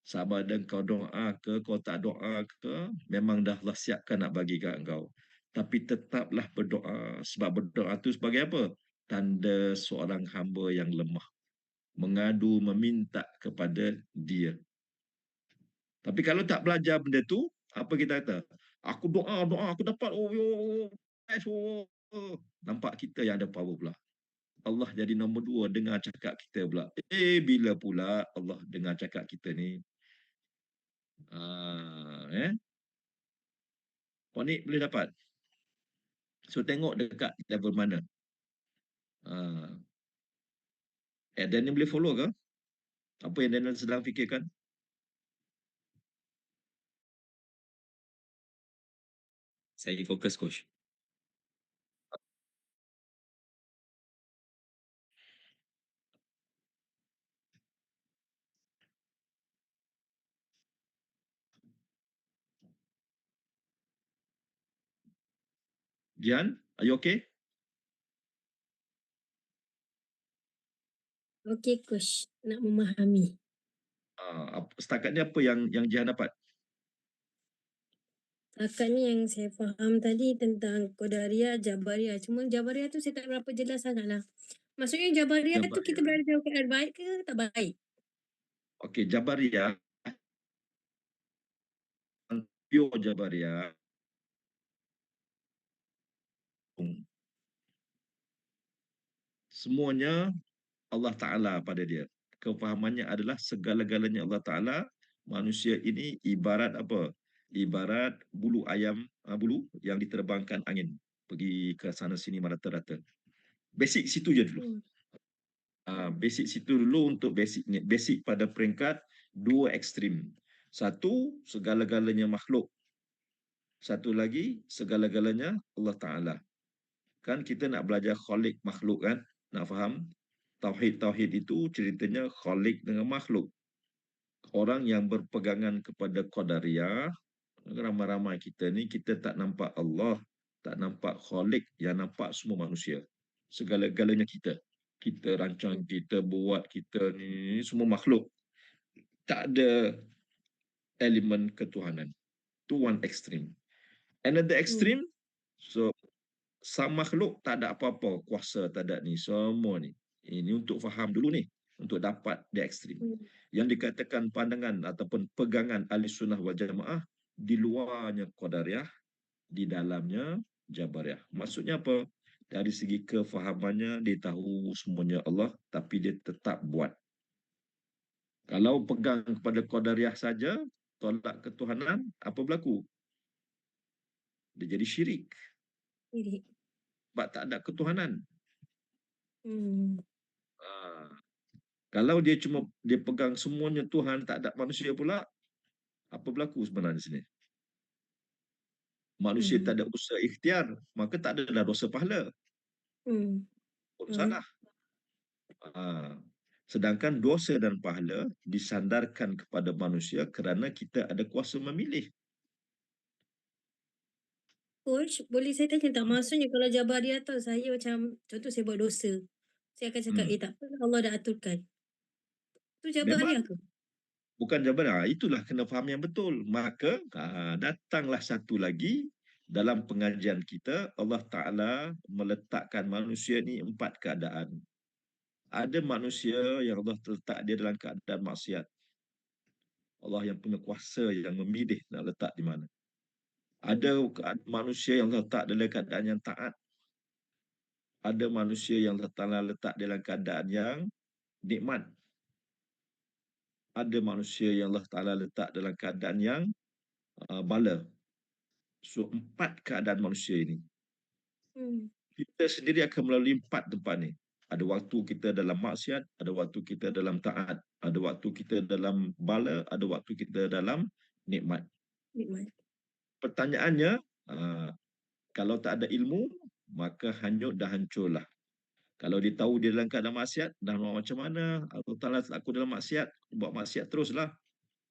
sama ada kau doa ke, kau tak doa ke, memang dah Allah siapkan nak bagi kat engkau. Tapi tetaplah berdoa. Sebab berdoa tu sebagai apa? Tanda seorang hamba yang lemah. Mengadu, meminta kepada dia. Tapi kalau tak belajar benda tu, apa kita kata? Aku doa, aku dapat. Nampak kita yang ada power pula. Allah jadi nombor 2 dengar cakap kita pula. Bila pula Allah dengar cakap kita ni? Kau ni boleh dapat. So tengok dekat level mana. Daniel boleh follow ke? Apa yang Daniel sedang fikirkan? Saya fokus, Coach. Jian, are you okay? Okey, Coach. Nak memahami. Setakat ni apa yang Jian dapat? Setakat ni yang saya faham tadi tentang Qadariyah, Jabariyah. Cuma Jabariyah tu saya tak berapa jelas sangat lah. Maksudnya Jabariyah tu kita berada dalam keadaan baik ke tak baik? Okey, Jabariyah. Pure Jabariyah. Semuanya Allah Ta'ala pada dia. Kefahamannya adalah segala-galanya Allah Ta'ala. Manusia ini ibarat apa? Ibarat bulu ayam, bulu yang diterbangkan angin. Pergi ke sana sini merata-rata. Basic situ je dulu. Basic situ dulu untuk basic pada peringkat 2 ekstrim. Satu, segala-galanya makhluk. Satu lagi, segala-galanya Allah Ta'ala. Kan kita nak belajar khalik makhluk kan? Nak faham? Tauhid itu ceritanya khalik dengan makhluk. Orang yang berpegangan kepada Qadariyah, ramai-ramai kita ni, kita tak nampak Allah, tak nampak khalik, yang nampak semua manusia. Segala-galanya kita. Kita rancang, kita buat, kita ni semua makhluk. Tak ada elemen ketuhanan. Itu one extreme. Another extreme, so sang makhluk tak ada apa-apa kuasa tak ada ni semua ni. Ini untuk faham dulu ni, untuk dapat the extreme. Yang dikatakan pandangan ataupun pegangan ahli sunnah wal jamaah, di luarnya qadariyah, di dalamnya jabariyah. Maksudnya apa? Dari segi kefahamannya, dia tahu semuanya Allah, tapi dia tetap buat. Kalau pegang kepada qadariyah saja, tolak ketuhanan, apa berlaku? Dia jadi syirik. Sebab tak ada ketuhanan. Kalau dia cuma dia pegang semuanya Tuhan, tak ada manusia pula, apa berlaku sebenarnya di sini? Manusia tak ada usaha ikhtiar, maka tak adalah dosa pahala. Pun salah. Sedangkan dosa dan pahala disandarkan kepada manusia kerana kita ada kuasa memilih. Coach, boleh saya tanya tak? Maksudnya kalau Jabariyah tu, saya macam, contoh saya buat dosa. Saya akan cakap, tak apa, Allah dah aturkan. Itu Jabariyah ke? Bukan Jabariyah. Itulah kena faham yang betul. Maka datanglah satu lagi dalam pengajian kita, Allah Ta'ala meletakkan manusia ni 4 keadaan. Ada manusia yang Allah letak dia dalam keadaan maksiat. Allah yang punya kuasa yang memilih nak letak di mana. Ada manusia yang Allah letak dalam keadaan yang taat. Ada manusia yang Allah Ta'ala letak dalam keadaan yang nikmat. Ada manusia yang Allah Ta'ala letak dalam keadaan yang bala. So, 4 keadaan manusia ini. Kita sendiri akan melalui 4 tempat ni. Ada waktu kita dalam maksiat, ada waktu kita dalam taat, ada waktu kita dalam bala, ada waktu kita dalam nikmat. Pertanyaannya, kalau tak ada ilmu, maka hanyut dah hancurlah. Kalau dia tahu dia dalam keadaan maksiat, dah macam mana? Allah Ta'ala aku dalam maksiat, buat maksiat teruslah.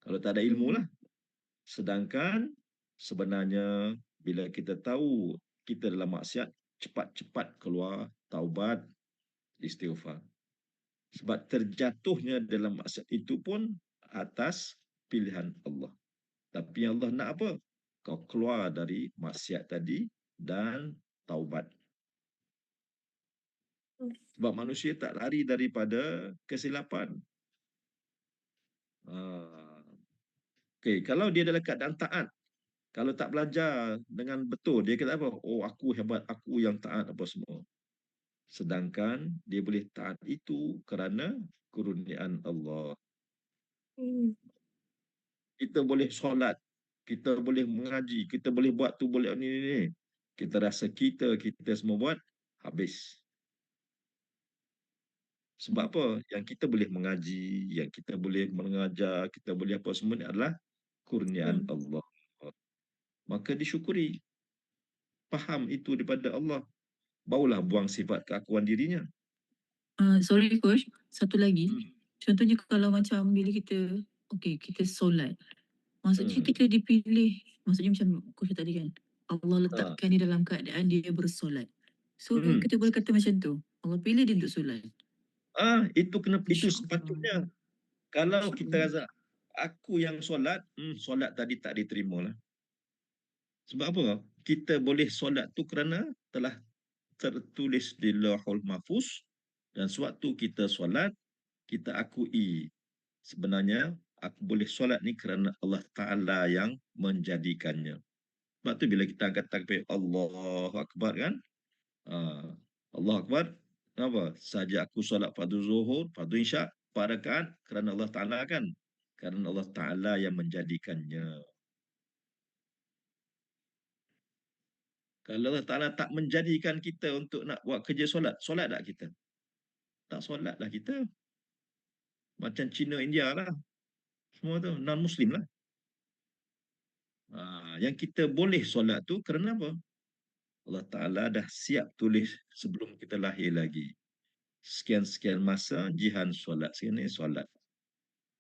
Kalau tak ada ilmu lah. Sedangkan sebenarnya bila kita tahu kita dalam maksiat, cepat-cepat keluar taubat, istighfar. Sebab terjatuhnya dalam maksiat itu pun atas pilihan Allah. Tapi Allah nak apa? Kau keluar dari maksiat tadi dan taubat. Sebab manusia tak lari daripada kesilapan. Okay, kalau dia dalam keadaan taat, kalau tak belajar dengan betul, dia kata apa? Oh, aku hebat, aku yang taat apa semua. Sedangkan dia boleh taat itu kerana kurniaan Allah. Kita boleh solat, kita boleh mengaji, kita boleh buat tu, boleh ni. Kita rasa kita semua buat, habis. Sebab apa? Yang kita boleh mengaji, yang kita boleh mengajar, kita boleh apa semua ni adalah kurniaan Allah. Maka disyukuri. Faham itu daripada Allah. Barulah buang sifat keakuan dirinya. Sorry coach, satu lagi. Contohnya kalau macam bila kita, kita solat. Maksudnya kita dipilih, maksudnya macam coach tadi kan, Allah letakkan dia dalam keadaan dia bersolat. So kita boleh kata macam tu, Allah pilih dia untuk solat. Itu sepatutnya. Kalau kita rasa aku yang solat, solat tadi tak diterima lah. Sebab apa? Kita boleh solat tu kerana telah tertulis di Lauhul Mahfuz, dan sewaktu kita solat, kita akui sebenarnya aku boleh solat ni kerana Allah Ta'ala yang menjadikannya. Sebab tu bila kita angkat takbir Allahu Akbar kan, Allahu Akbar, kenapa? Saja aku solat fardu zuhur, fardu isyak, 4 rakaat kerana Allah Ta'ala kan. Kerana Allah Ta'ala yang menjadikannya. Kalau Allah Ta'ala tak menjadikan kita untuk nak buat kerja solat, solat tak kita? Tak solat lah kita. Macam Cina, India lah. Semua tu non-Muslim lah. Yang kita boleh solat tu kerana apa? Allah Ta'ala dah siap tulis sebelum kita lahir lagi. Sekian-sekian masa jihan solat. Sekian ni solat.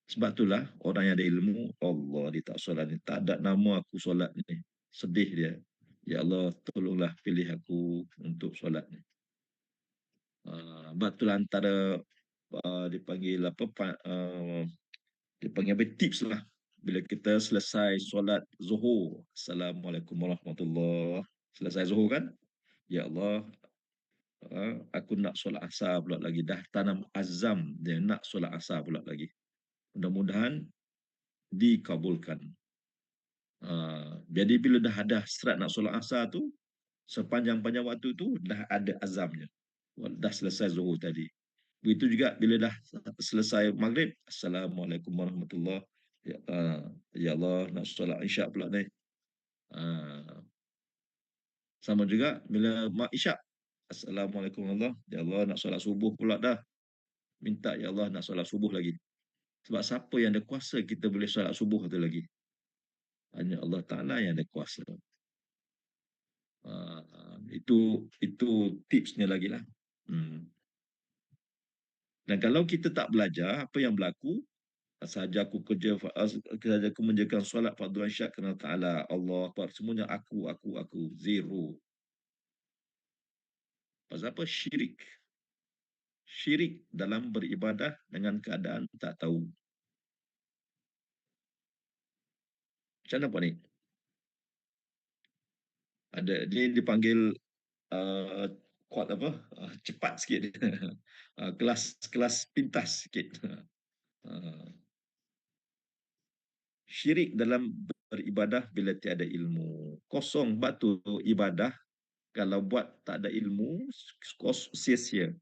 Sebab itulah orang yang ada ilmu, Allah dia tak solat ni. Tak ada nama aku solat ni. Sedih dia. Ya Allah, tolonglah pilih aku untuk solat ni. Sebab tu antara dipanggil apa dipanggil apa tips lah bila kita selesai solat Zuhur. Assalamualaikum warahmatullahi. Selesai Zuhur kan? Ya Allah, aku nak solat asar pula lagi. Dah tanam azam dia nak solat asar pula lagi. Mudah-mudahan dikabulkan. Jadi bila dah ada hasrat nak solat asar tu, sepanjang-panjang waktu tu dah ada azamnya. Dah selesai Zuhur tadi. Begitu juga bila dah selesai maghrib, Assalamualaikum warahmatullahi. Ya Allah, nak solat isyak pula ni. Sama juga bila mak isyak, Assalamualaikum warahmatullahi. Ya Allah, nak solat subuh pula dah. Minta ya Allah nak solat subuh lagi. Sebab siapa yang ada kuasa kita boleh solat subuh tu lagi? Hanya Allah Ta'ala yang ada kuasa. Itu tipsnya lagi lah. Dan kalau kita tak belajar, apa yang berlaku? Sahaja aku sahaja aku menjalankan solat fardu isyak kerana Ta'ala, Allah Akbar, semuanya aku, zero. Pasal apa? Syirik. Syirik dalam beribadah dengan keadaan tak tahu. Macam mana Pak ni? Ada, dia dipanggil kuat apa? Cepat sikit. Kelas pintas sikit. Syirik dalam beribadah bila tiada ilmu. Kosong batu ibadah kalau buat tak ada ilmu, sia-sia.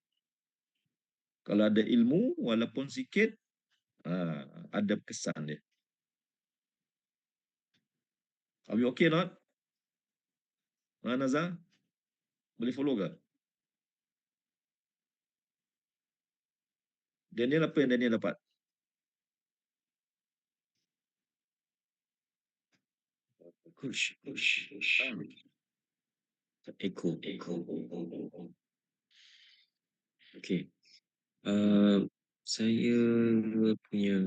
Kalau ada ilmu, walaupun sikit, ada kesan dia. Are we okay not? Nazar? Boleh follow ke? Daniel, apa yang Daniel dapat? Push. Echo. Okay. Saya punya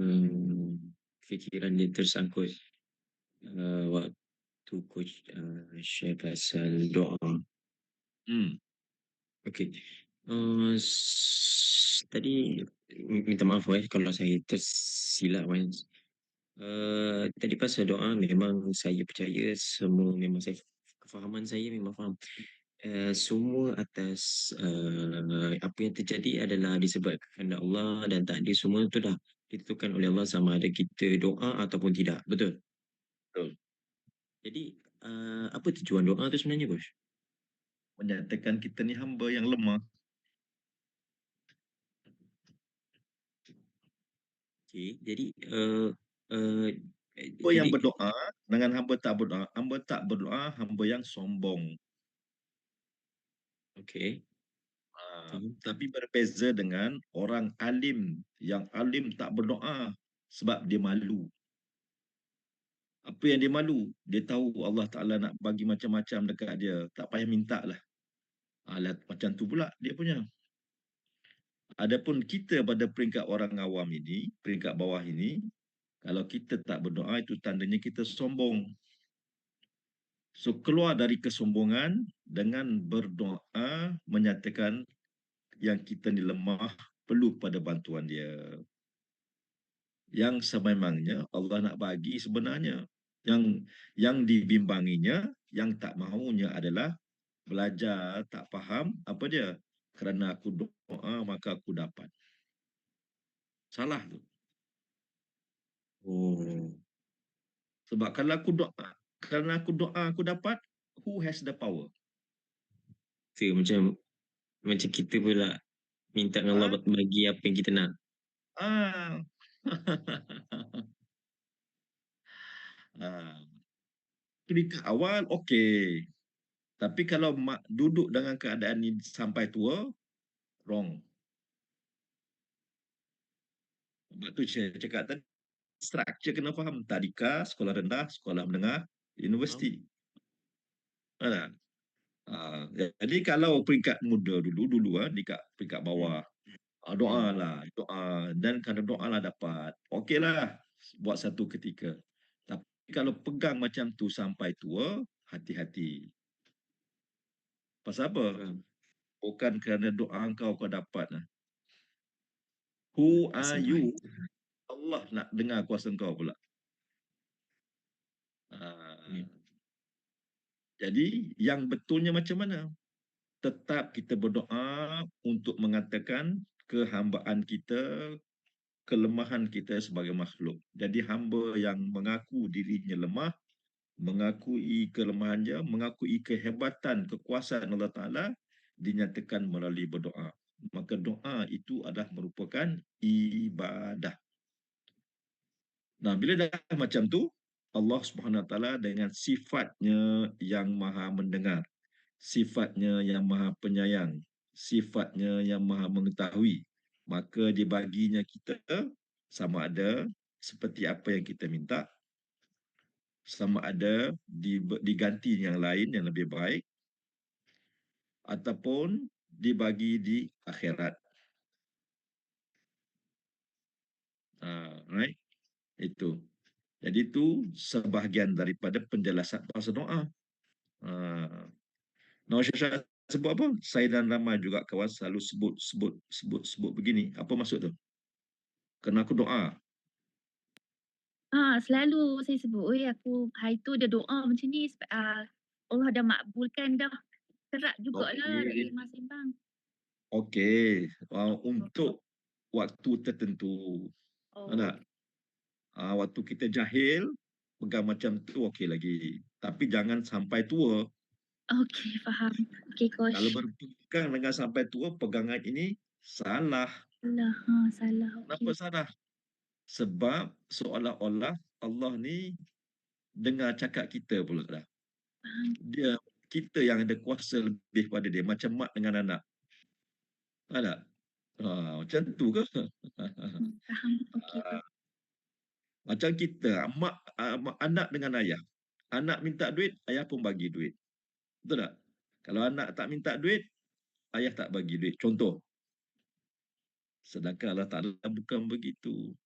fikiran dia tersangkut waktu coach share pasal doa. Okay. Tadi minta maaf kalau saya tersilap. Tadi pasal doa memang saya percaya semua, memang saya kefahaman saya memang faham. Semua atas apa yang terjadi adalah disebabkan kehendak Allah dan takdir semua itu dah ditentukan oleh Allah sama ada kita doa ataupun tidak. Betul? Betul. Jadi apa tujuan doa tu sebenarnya, Coach? Menyatakan kita ni hamba yang lemah. Okay, jadi hamba yang berdoa dengan hamba tak berdoa. Hamba tak berdoa, hamba yang sombong. Okay. Tapi berbeza dengan orang alim. Yang alim tak berdoa sebab dia malu. Apa yang dia malu? Dia tahu Allah Ta'ala nak bagi macam-macam dekat dia. Tak payah minta lah. Macam tu pula dia punya. Adapun kita pada peringkat orang awam ini, peringkat bawah ini, kalau kita tak berdoa itu tandanya kita sombong. So keluar dari kesombongan dengan berdoa menyatakan yang kita ni lemah, perlu pada bantuan dia. Yang sememangnya Allah nak bagi sebenarnya. Yang dibimbanginya, yang tak mahunya adalah belajar, tak faham, apa dia? Kerana aku doa, maka aku dapat. Salah tu. Sebab kalau aku doa, kerana aku doa, aku dapat, who has the power? So, macam kita pula minta Allah bagi apa yang kita nak. Peringkat awal, okey. Tapi kalau duduk dengan keadaan ni sampai tua, wrong. Sebab tu saya cakap tadi, struktur kena faham. Tadika, sekolah rendah, sekolah menengah, universiti. Jadi kalau peringkat muda dulu dekat peringkat bawah, doa lah, doa. Dan kerana doa lah dapat. Okeylah, buat satu ketika. Tapi kalau pegang macam tu sampai tua, hati-hati. Pasal apa? Bukan kerana doa kau dapat lah. Who are you? Allah nak dengar kuasa kau pula. Jadi yang betulnya macam mana? Tetap kita berdoa untuk mengatakan kehambaan kita, kelemahan kita sebagai makhluk. Jadi hamba yang mengaku dirinya lemah, mengakui kelemahannya, mengakui kehebatan, kekuasaan Allah Ta'ala, dinyatakan melalui berdoa. Maka doa itu adalah merupakan ibadah. Nah, bila dah macam tu, Allah Subhanahu Wa Taala dengan sifatnya yang maha mendengar, sifatnya yang maha penyayang, sifatnya yang maha mengetahui, maka dibaginya kita sama ada seperti apa yang kita minta, sama ada diganti yang lain yang lebih baik, ataupun dibagi di akhirat. Right? Itu. Jadi itu sebahagian daripada penjelasan pasal doa. Nah, Syah sebut apa? Saya dan ramai juga kawan selalu sebut begini. Apa maksud tu? Kerana aku doa. Selalu saya sebut, aku hari tu ada doa macam ni, Allah dah makbulkan dah. Kerak jugalah dari Mas Sembang. Okey. Untuk waktu tertentu. Tak? Waktu kita jahil, pegang macam tu okey lagi. Tapi jangan sampai tua. Okey, faham. Okey, Coach. Kalau berpegang dengan sampai tua, pegangan ini salah. Salah. Kenapa salah? Sebab seolah-olah Allah ni dengar cakap kita pula dah. Kita yang ada kuasa lebih pada dia. Macam mak dengan anak. Faham tak? Macam tu ke? Faham. Okey. Macam kita, anak dengan ayah. Anak minta duit, ayah pun bagi duit. Betul tak? Kalau anak tak minta duit, ayah tak bagi duit. Contoh. Sedangkan Allah Ta'ala bukan begitu.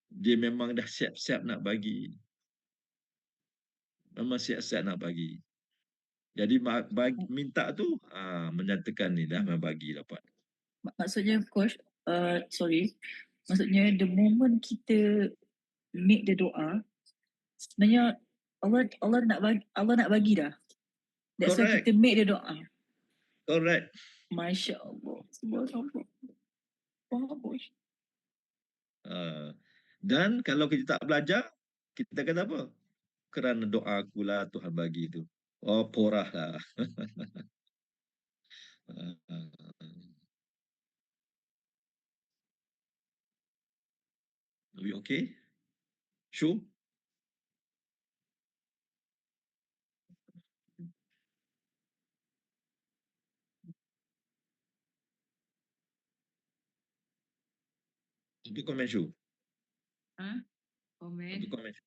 Dia memang dah siap-siap nak bagi. Memang siap-siap nak bagi. Jadi minta tu, menyatakan ni dah bagi dapat. Maksudnya Coach, sorry. Maksudnya the moment kita make the doa, sebenarnya Allah nak bagi dah. That's why kita make the doa. Correct. Masya Allah. Subhanallah. Bagus. Dan kalau kita tak belajar, kita kata apa? Kerana doa akulah Tuhan bagi tu. Oh, porah lah. Are we okay? Sure? Apa komen Shu? Komen. Apa komen Shu?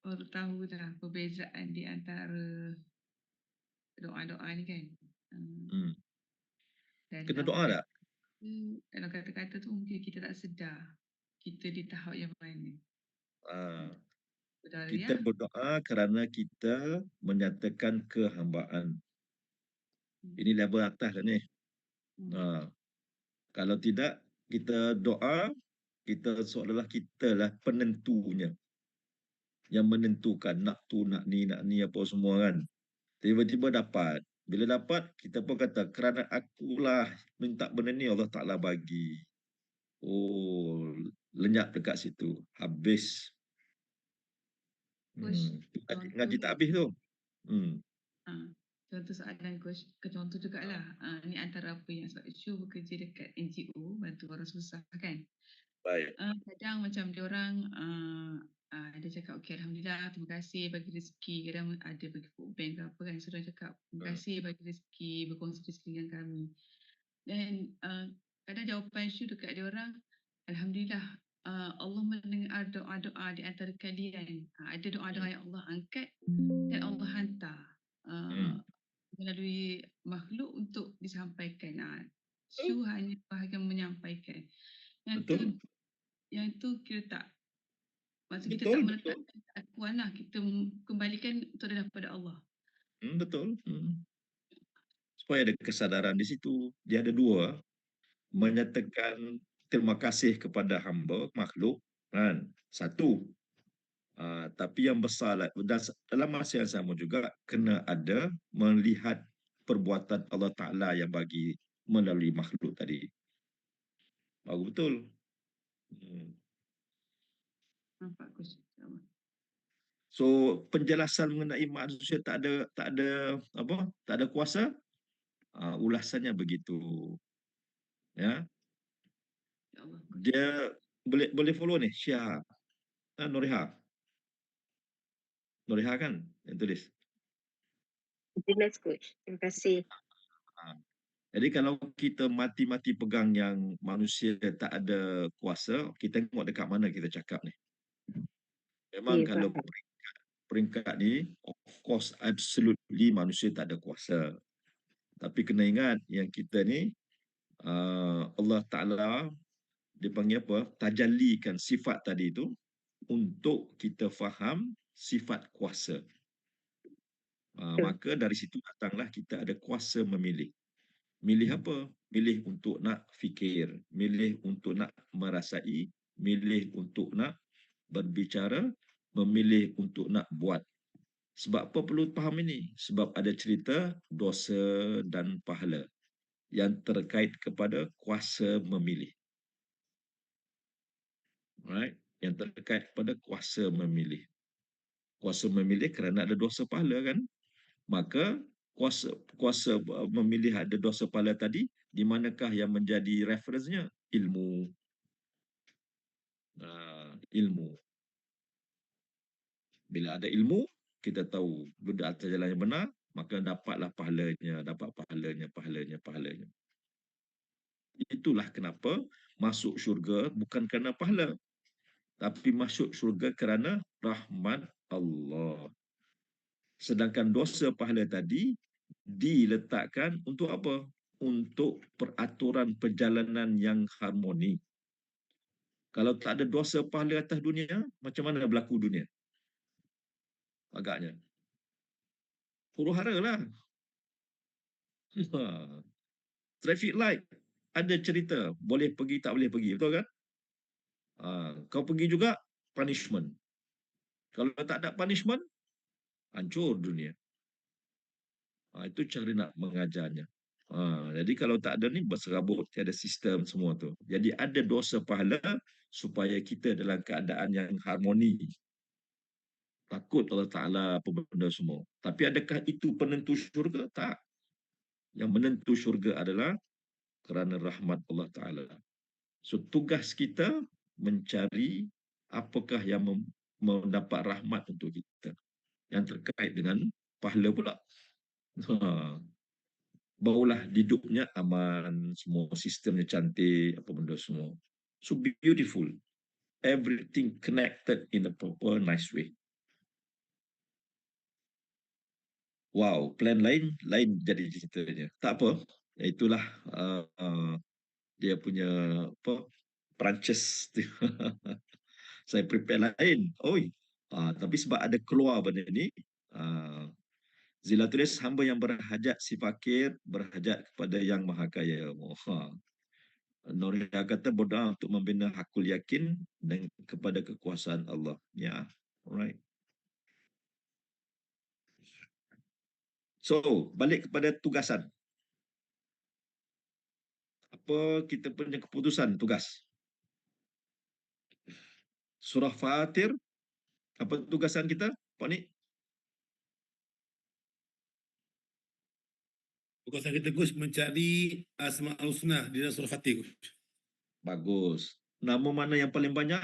Baru tahu dah perbezaan di antara doa-doa ni kan. Dan Kena doa tak? Dalam kata-kata tu mungkin kita tak sedar kita di tahap yang mana. Kita berdoa kerana kita menyatakan kehambaan. Ini level atas lah ni. Kalau tidak, kita doa, kita seolah-olah kita lah penentunya. Yang menentukan nak tu, nak ni apa semua kan. Tiba-tiba dapat. Bila dapat, kita pun kata, kerana akulah minta benda ni, Allah Ta'ala bagi. Oh, lenyap dekat situ. Habis. Ngaji tak habis tu. Contoh soalan Coach, contoh jugalah. Ni antara apa yang sebab Shu bekerja dekat NGO, bantu orang susah kan. Baik. Kadang macam diorang ada cakap, okay, Alhamdulillah, terima kasih bagi rezeki. Kadang ada bagi food bank ke apa kan. So, dia cakap, terima kasih bagi rezeki, berkongsi rezeki dengan kami. Dan kadang jawapan Shu dekat diorang, Alhamdulillah, Allah mendengar doa-doa di antara kalian. Ada doa-doa yang Allah angkat dan Allah hantar melalui makhluk untuk disampaikan. Shu hanya bahagian menyampaikan. Yang tu kita tak, maksud kita tak meletakkan keakuan lah, kita kembalikan itu adalah pada Allah. Betul. Supaya ada kesadaran di situ. Dia ada dua, menyatakan terima kasih kepada hamba, makhluk, kan? Satu. Tapi yang besar dan dalam masa yang sama juga kena ada melihat perbuatan Allah Ta'ala yang bagi melalui makhluk tadi. Baru betul. Nampak Coach. So penjelasan mengenai manusia tak ada kuasa, ulasannya begitu. Ya. Ya Allah. Dia boleh follow ni Syah. Nuriha. Nuriha kan yang tulis. Jelas coach. Terima kasih. Jadi kalau kita mati-mati pegang yang manusia tak ada kuasa, kita tengok dekat mana kita cakap ni. Memang kalau peringkat ni, of course absolutely manusia tak ada kuasa. Tapi kena ingat yang kita ni, Allah Ta'ala, dia panggil apa? Tajallikan sifat tadi tu untuk kita faham sifat kuasa. Maka dari situ datanglah kita ada kuasa memilih. Milih apa? Milih untuk nak fikir, milih untuk nak merasai, milih untuk nak berbicara, memilih untuk nak buat. Sebab apa perlu faham ini? Sebab ada cerita dosa dan pahala yang terkait kepada kuasa memilih. Right? Yang terkait kepada kuasa memilih. Kuasa memilih kerana ada dosa pahala kan? Maka kuasa memilih ada dosa pahala tadi, di manakah yang menjadi referensnya? Ilmu. Ilmu. Bila ada ilmu, kita tahu duduk atas jalan yang benar, maka dapatlah pahalanya, pahalanya. Itulah kenapa masuk syurga bukan kerana pahala, tapi masuk syurga kerana rahmat Allah. Sedangkan dosa pahala tadi diletakkan untuk apa? Untuk peraturan perjalanan yang harmoni. Kalau tak ada dosa pahala atas dunia, macam mana berlaku dunia? Agaknya huru-hara lah. Traffic light, ada cerita, boleh pergi, tak boleh pergi, betul kan? Kau pergi juga, punishment. Kalau tak ada punishment, hancur dunia. Itu cara nak mengajarnya. Jadi kalau tak ada ni, berserabut, tiada sistem semua tu. Jadi ada dosa pahala supaya kita dalam keadaan yang harmoni. Takut Allah Ta'ala apa benda semua. Tapi adakah itu penentu syurga? Tak. Yang menentu syurga adalah kerana rahmat Allah Ta'ala. So tugas kita mencari apakah yang mendapat rahmat untuk kita. Yang terkait dengan pahala pula. Barulah hidupnya aman, semua sistemnya cantik, apa benda semua. So beautiful. Everything connected in a proper, nice way. Wow, plan lain jadi ceritanya. Tak apa, itulah dia punya apa Perancis. Saya prepare lain. Tapi sebab ada keluar benda ni, Zila tulis hamba yang berhajat si fakir, berhajat kepada yang maha kaya. Nuriha kata berdoa untuk membina hakul yakin dan kepada kekuasaan Allah. Ya, alright. So, balik kepada tugasan. Apa kita punya keputusan tugas? Surah Fatir, apa tugasan kita, Pak Nik? Tugasan kita Gus mencari Asma'ul Husna di dalam surah Fatir. Bagus. Nama mana yang paling banyak?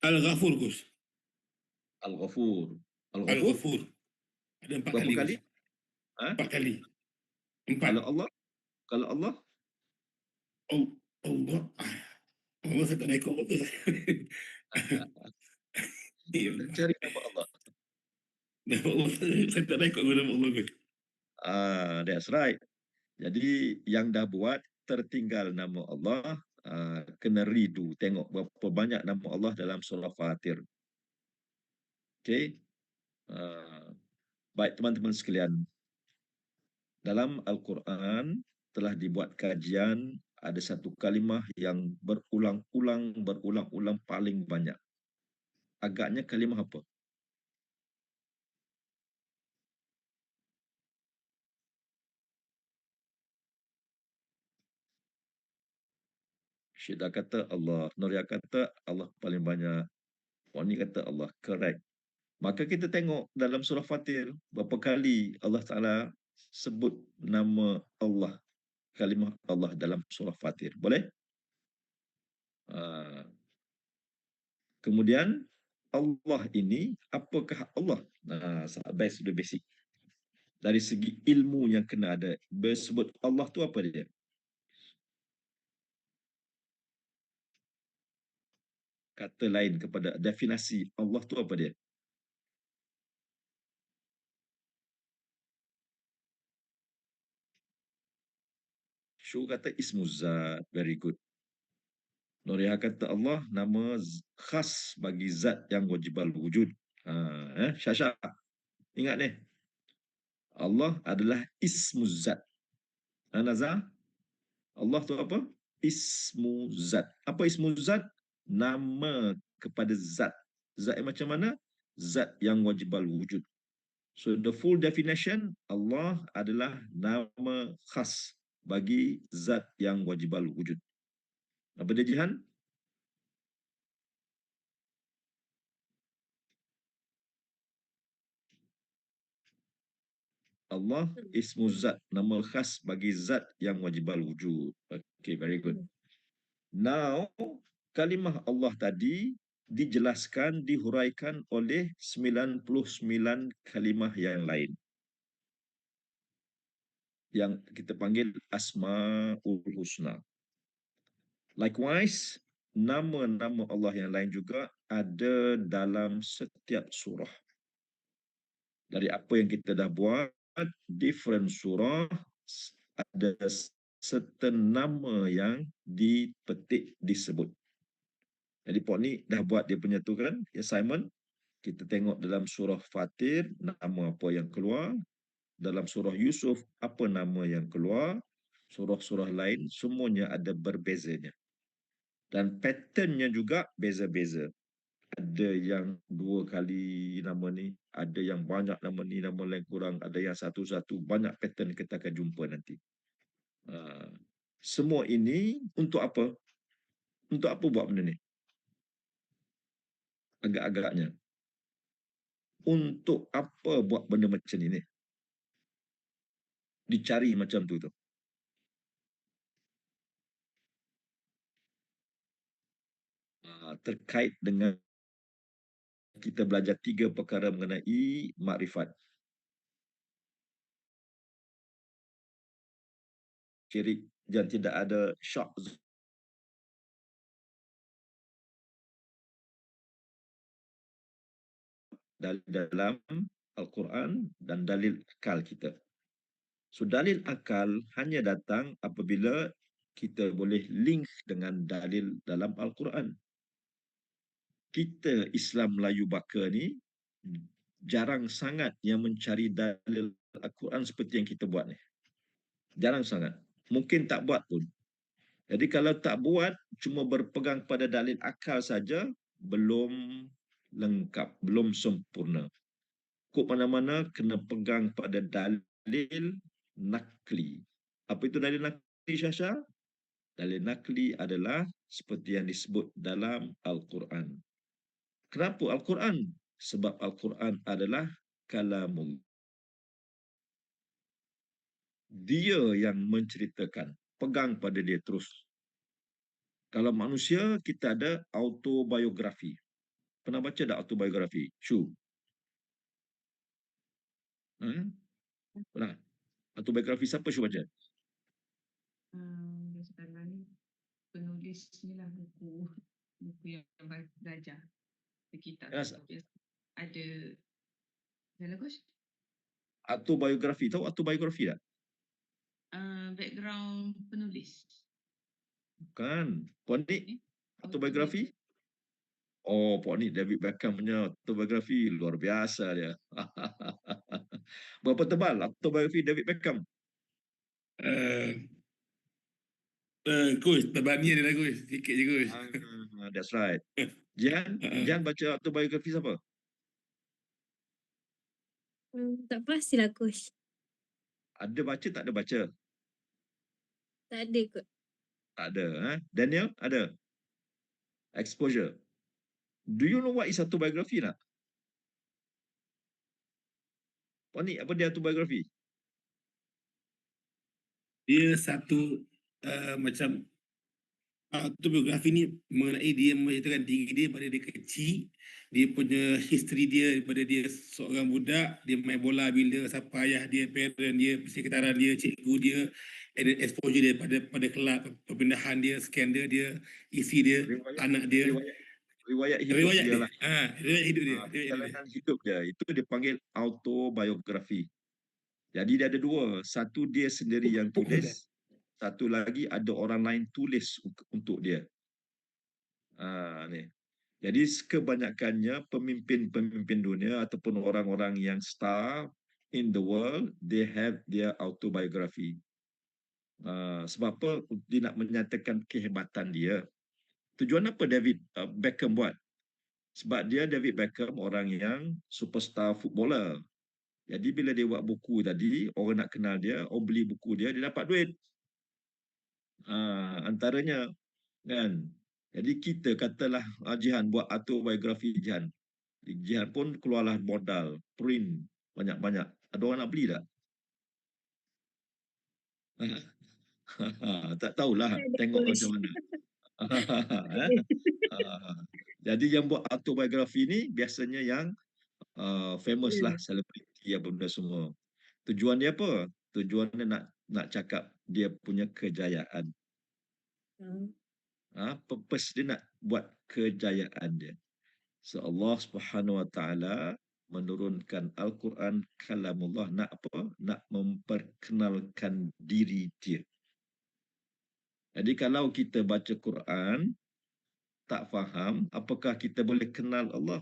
Al-Ghafur Gus. Al-Ghafur. Al-Ghafur. Ada 4 berapa kali. kali? 4 kali. 4. Kalau Allah? Allah saya tak naik apa. Cari nama Allah. Nama Allah saya tak naik nama Allah. That's right. Jadi yang dah buat tertinggal nama Allah, kena redo, tengok berapa banyak nama Allah dalam surah Fatir. Okey. Baik teman-teman sekalian, dalam Al-Quran telah dibuat kajian ada satu kalimah yang berulang-ulang paling banyak. Agaknya kalimah apa? Syedah kata Allah, Nuria kata Allah paling banyak, Wani kata Allah, correct. Maka kita tengok dalam surah Fatir, berapa kali Allah Ta'ala sebut nama Allah, kalimah Allah dalam surah Fatir. Boleh? Kemudian, Allah ini, apakah Allah? Basic, sudah basic. Dari segi ilmu yang kena ada, bersebut Allah tu apa dia? Kata lain kepada definisi Allah tu apa dia? Syuk kata ismuzat, very good. Nuriah kata Allah nama khas bagi zat yang wajibal wujud. Syasha, ingat ni. Allah adalah ismuzat. Nazar, Allah tu apa? Ismuzat. Apa ismuzat? Nama kepada zat. Zat yang macam mana? Zat yang wajibal wujud. So the full definition, Allah adalah nama khas bagi zat yang wajibal wujud. Apa dia, Jihan? Allah ismu zat, nama khas bagi zat yang wajibal wujud. Okay, very good. Now, kalimah Allah tadi dijelaskan, dihuraikan oleh 99 kalimah yang lain. Yang kita panggil Asma'ul Husna. Likewise, nama-nama Allah yang lain juga ada dalam setiap surah. Dari apa yang kita dah buat, different surah ada certain nama yang dipetik, disebut. Jadi Pok ni dah buat dia punya tu kan, assignment. Kita tengok dalam surah Fatir, nama apa yang keluar. Dalam surah Yusuf, apa nama yang keluar. Surah-surah lain, semuanya ada berbezanya. Dan patternnya juga beza-beza. Ada yang 2 kali nama ni, ada yang banyak nama ni, nama lain kurang, ada yang satu-satu, banyak pattern kita akan jumpa nanti. Semua ini untuk apa? Untuk apa buat benda ni? Agak-agaknya. Untuk apa buat benda macam ni? Dicari macam tu. Terkait dengan kita belajar 3 perkara mengenai makrifat. Ciri dan tidak ada syak dalam Al-Quran dan dalil akal kita. So dalil akal hanya datang apabila kita boleh link dengan dalil dalam Al-Quran. Kita Islam Melayu Baka ni jarang sangat yang mencari dalil Al-Quran seperti yang kita buat ni. Jarang sangat. Mungkin tak buat pun. Jadi kalau tak buat, cuma berpegang pada dalil akal saja, belum lengkap, belum sempurna. Kok mana-mana kena pegang pada dalil nakli. Apa itu dalil nakli, Syasha? Dalil nakli adalah seperti yang disebut dalam Al-Quran. Kenapa Al-Quran? Sebab Al-Quran adalah kalamul. Dia yang menceritakan. Pegang pada dia terus. Kalau manusia, kita ada autobiografi. Pernah baca tak autobiografi? Shu? Pernah? Autobiografi siapa Shu baca? Sekarang ni penulis ni lah buku yang belajar. Kitab ada dalam coach. Autobiografi, tahu autobiografi tak? Background penulis. Bukan. Puan ni autobiografi? Oh, Pak Ni David Beckham punya autobiografi luar biasa dia. Berapa tebal autobiografi David Beckham? Coach, tebalnya dia lah coach. Sikit je coach. That's right. Jihan baca autobiografi siapa? Tak pastilah coach. Ada baca tak ada baca? Tak ada kot. Tak ada. Daniel, ada? Exposure. Do you know what is autobiography nak? Pak Ni, apa dia autobiography? Dia satu macam autobiografi ni mengenai dia menceritakan diri dia pada dia kecil, dia punya history dia daripada dia seorang budak, dia main bola bila siapa ayah dia, parent dia, persekitaran dia, cikgu dia, and then exposure dia pada kelab, perpindahan dia, skandal dia, isi dia, anak dia. Riwayat hidup Riwayat dia dia. lah. Riwayat hidup dia. Perjalanan hidup dia. Itu dia panggil autobiografi. Jadi dia ada dua. Satu dia sendiri yang tulis. Satu lagi ada orang lain tulis untuk dia. Ni. Jadi kebanyakannya pemimpin-pemimpin dunia ataupun orang-orang yang star in the world, they have their autobiography. Sebab apa? Dia nak menyatakan kehebatan dia. Tujuan apa David Beckham buat? Sebab dia David Beckham orang yang superstar footballer. Jadi bila dia buat buku tadi, orang nak kenal dia, orang beli buku dia, dia dapat duit. Antaranya kan. Jadi kita katalah Jihan buat autobiografi Jihan. Jihan pun keluarlah modal, print banyak-banyak. Ada orang nak beli tak? Tak tahulah, tengok macam mana. Jadi yang buat autobiografi ni biasanya yang famous lah, selebriti apa benda semua. Tujuan dia apa? Tujuan dia nak cakap dia punya kejayaan. Purpose dia nak buat kejayaan dia. So Allah Subhanahu Wa Taala menurunkan Al-Quran kalamullah nak apa? Nak memperkenalkan diri dia. Jadi kalau kita baca Quran tak faham, apakah kita boleh kenal Allah?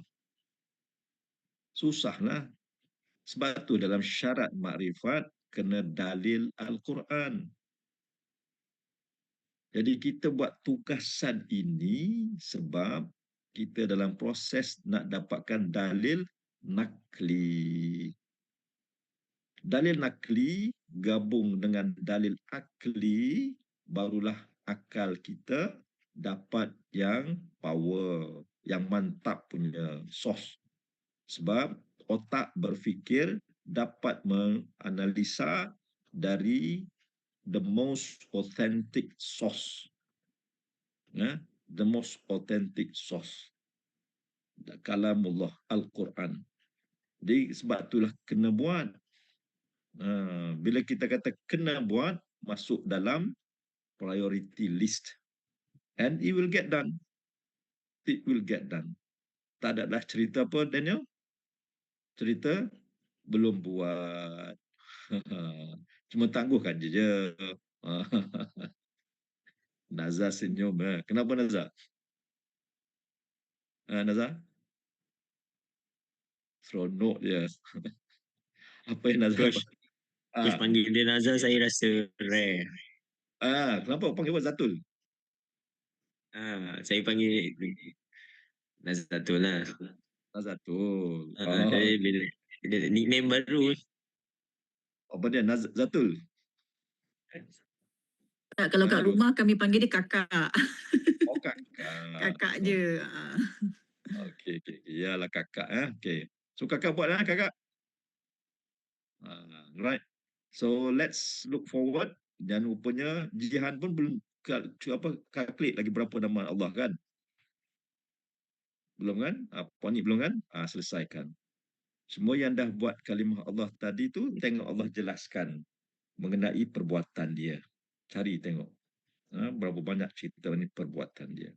Susahlah. Sebab tu dalam syarat makrifat kena dalil Al-Quran. Jadi kita buat tugasan ini sebab kita dalam proses nak dapatkan dalil nakli. Dalil nakli gabung dengan dalil akli, barulah akal kita dapat yang power, yang mantap punya sos. Sebab otak berfikir dapat menganalisa dari the most authentic source. The most authentic source. Kalamullah, Al-Quran. Jadi sebab itulah kena buat. Bila kita kata kena buat, masuk dalam priority list. And it will get done. It will get done. Tak ada dah cerita apa, Daniel? Cerita belum buat. Cuma tangguhkan je. Nazar senyum. Kenapa Nazar? Nazar? Seronok je. Apa yang Nazar? Coach panggil dia Nazar, saya rasa rare. Kenapa panggil apa Zatul? Saya panggil Nazatul lah. Nazatul. Saya bila nickname baru. Apa dia? Zatul? Kalau kat rumah kami panggil dia kakak. Oh, kakak. Kakak je. Okey. Yalah kakak. Okey. So kakak buat lah kakak. Right. So let's look forward. Dan rupanya Jihan pun belum kalkulate lagi berapa nama Allah kan? Belum kan? Apa ni belum kan? Selesaikan. Semua yang dah buat kalimah Allah tadi tu, tengok Allah jelaskan mengenai perbuatan dia. Cari tengok. Berapa banyak cerita ni perbuatan dia.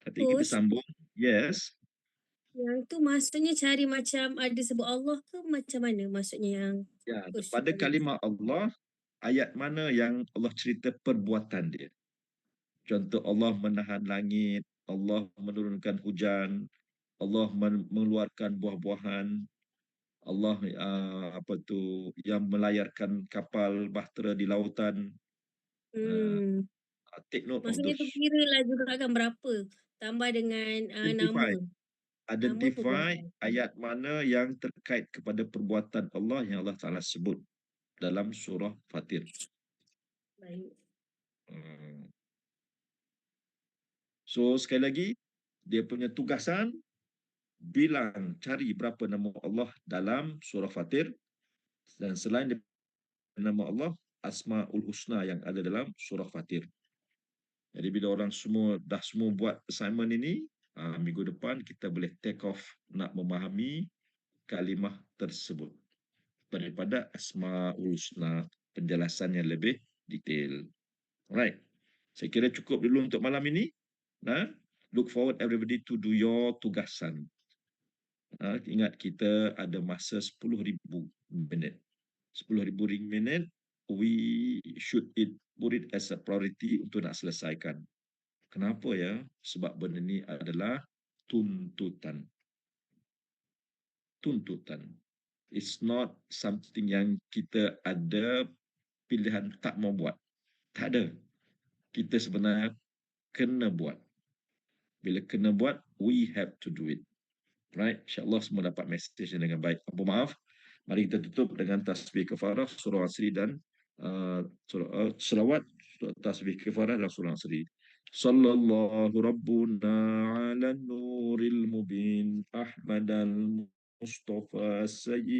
Tapi kita sambung. Yes. Yang tu maksudnya cari macam ada sebut Allah ke macam mana maksudnya yang? Ya, pada kalimah Allah, ayat mana yang Allah cerita perbuatan dia. Contoh Allah menahan langit, Allah menurunkan hujan, Allah mengeluarkan buah-buahan, Allah yang melayarkan kapal bahtera di lautan. Take note of Maksudnya tu those. kira lah juga kan berapa. Tambah dengan nama. Identify ayat mana yang terkait kepada perbuatan Allah yang Allah Ta'ala sebut dalam surah Fatir. Baik. So sekali lagi, dia punya tugasan bilang, cari berapa nama Allah dalam surah Fatir, dan selain nama Allah, Asma'ul Husna yang ada dalam surah Fatir. Jadi bila orang semua buat assignment ini, minggu depan kita boleh take off nak memahami kalimah tersebut daripada Asma'ul Husna, penjelasan yang lebih detail. Alright. Saya kira cukup dulu untuk malam ini. Look forward everybody to do your tugasan. Ingat kita ada masa 10,000 minit. 10,000 minit, we should put it as a priority untuk nak selesaikan. Kenapa ya? Sebab benda ni adalah tuntutan. Tuntutan. It's not something yang kita ada pilihan tak mau buat. Tak ada. Kita sebenarnya kena buat. Bila kena buat, we have to do it. Right? InsyaAllah semua dapat message dengan baik. Apa maaf. Mari kita tutup dengan tasbih kafarah, surah Asri dan selawat, tasbih kafarah dan surah Asri. Sallallahu Rabbuna ala nuril mubin Ahmad al-Mustafa Sayyid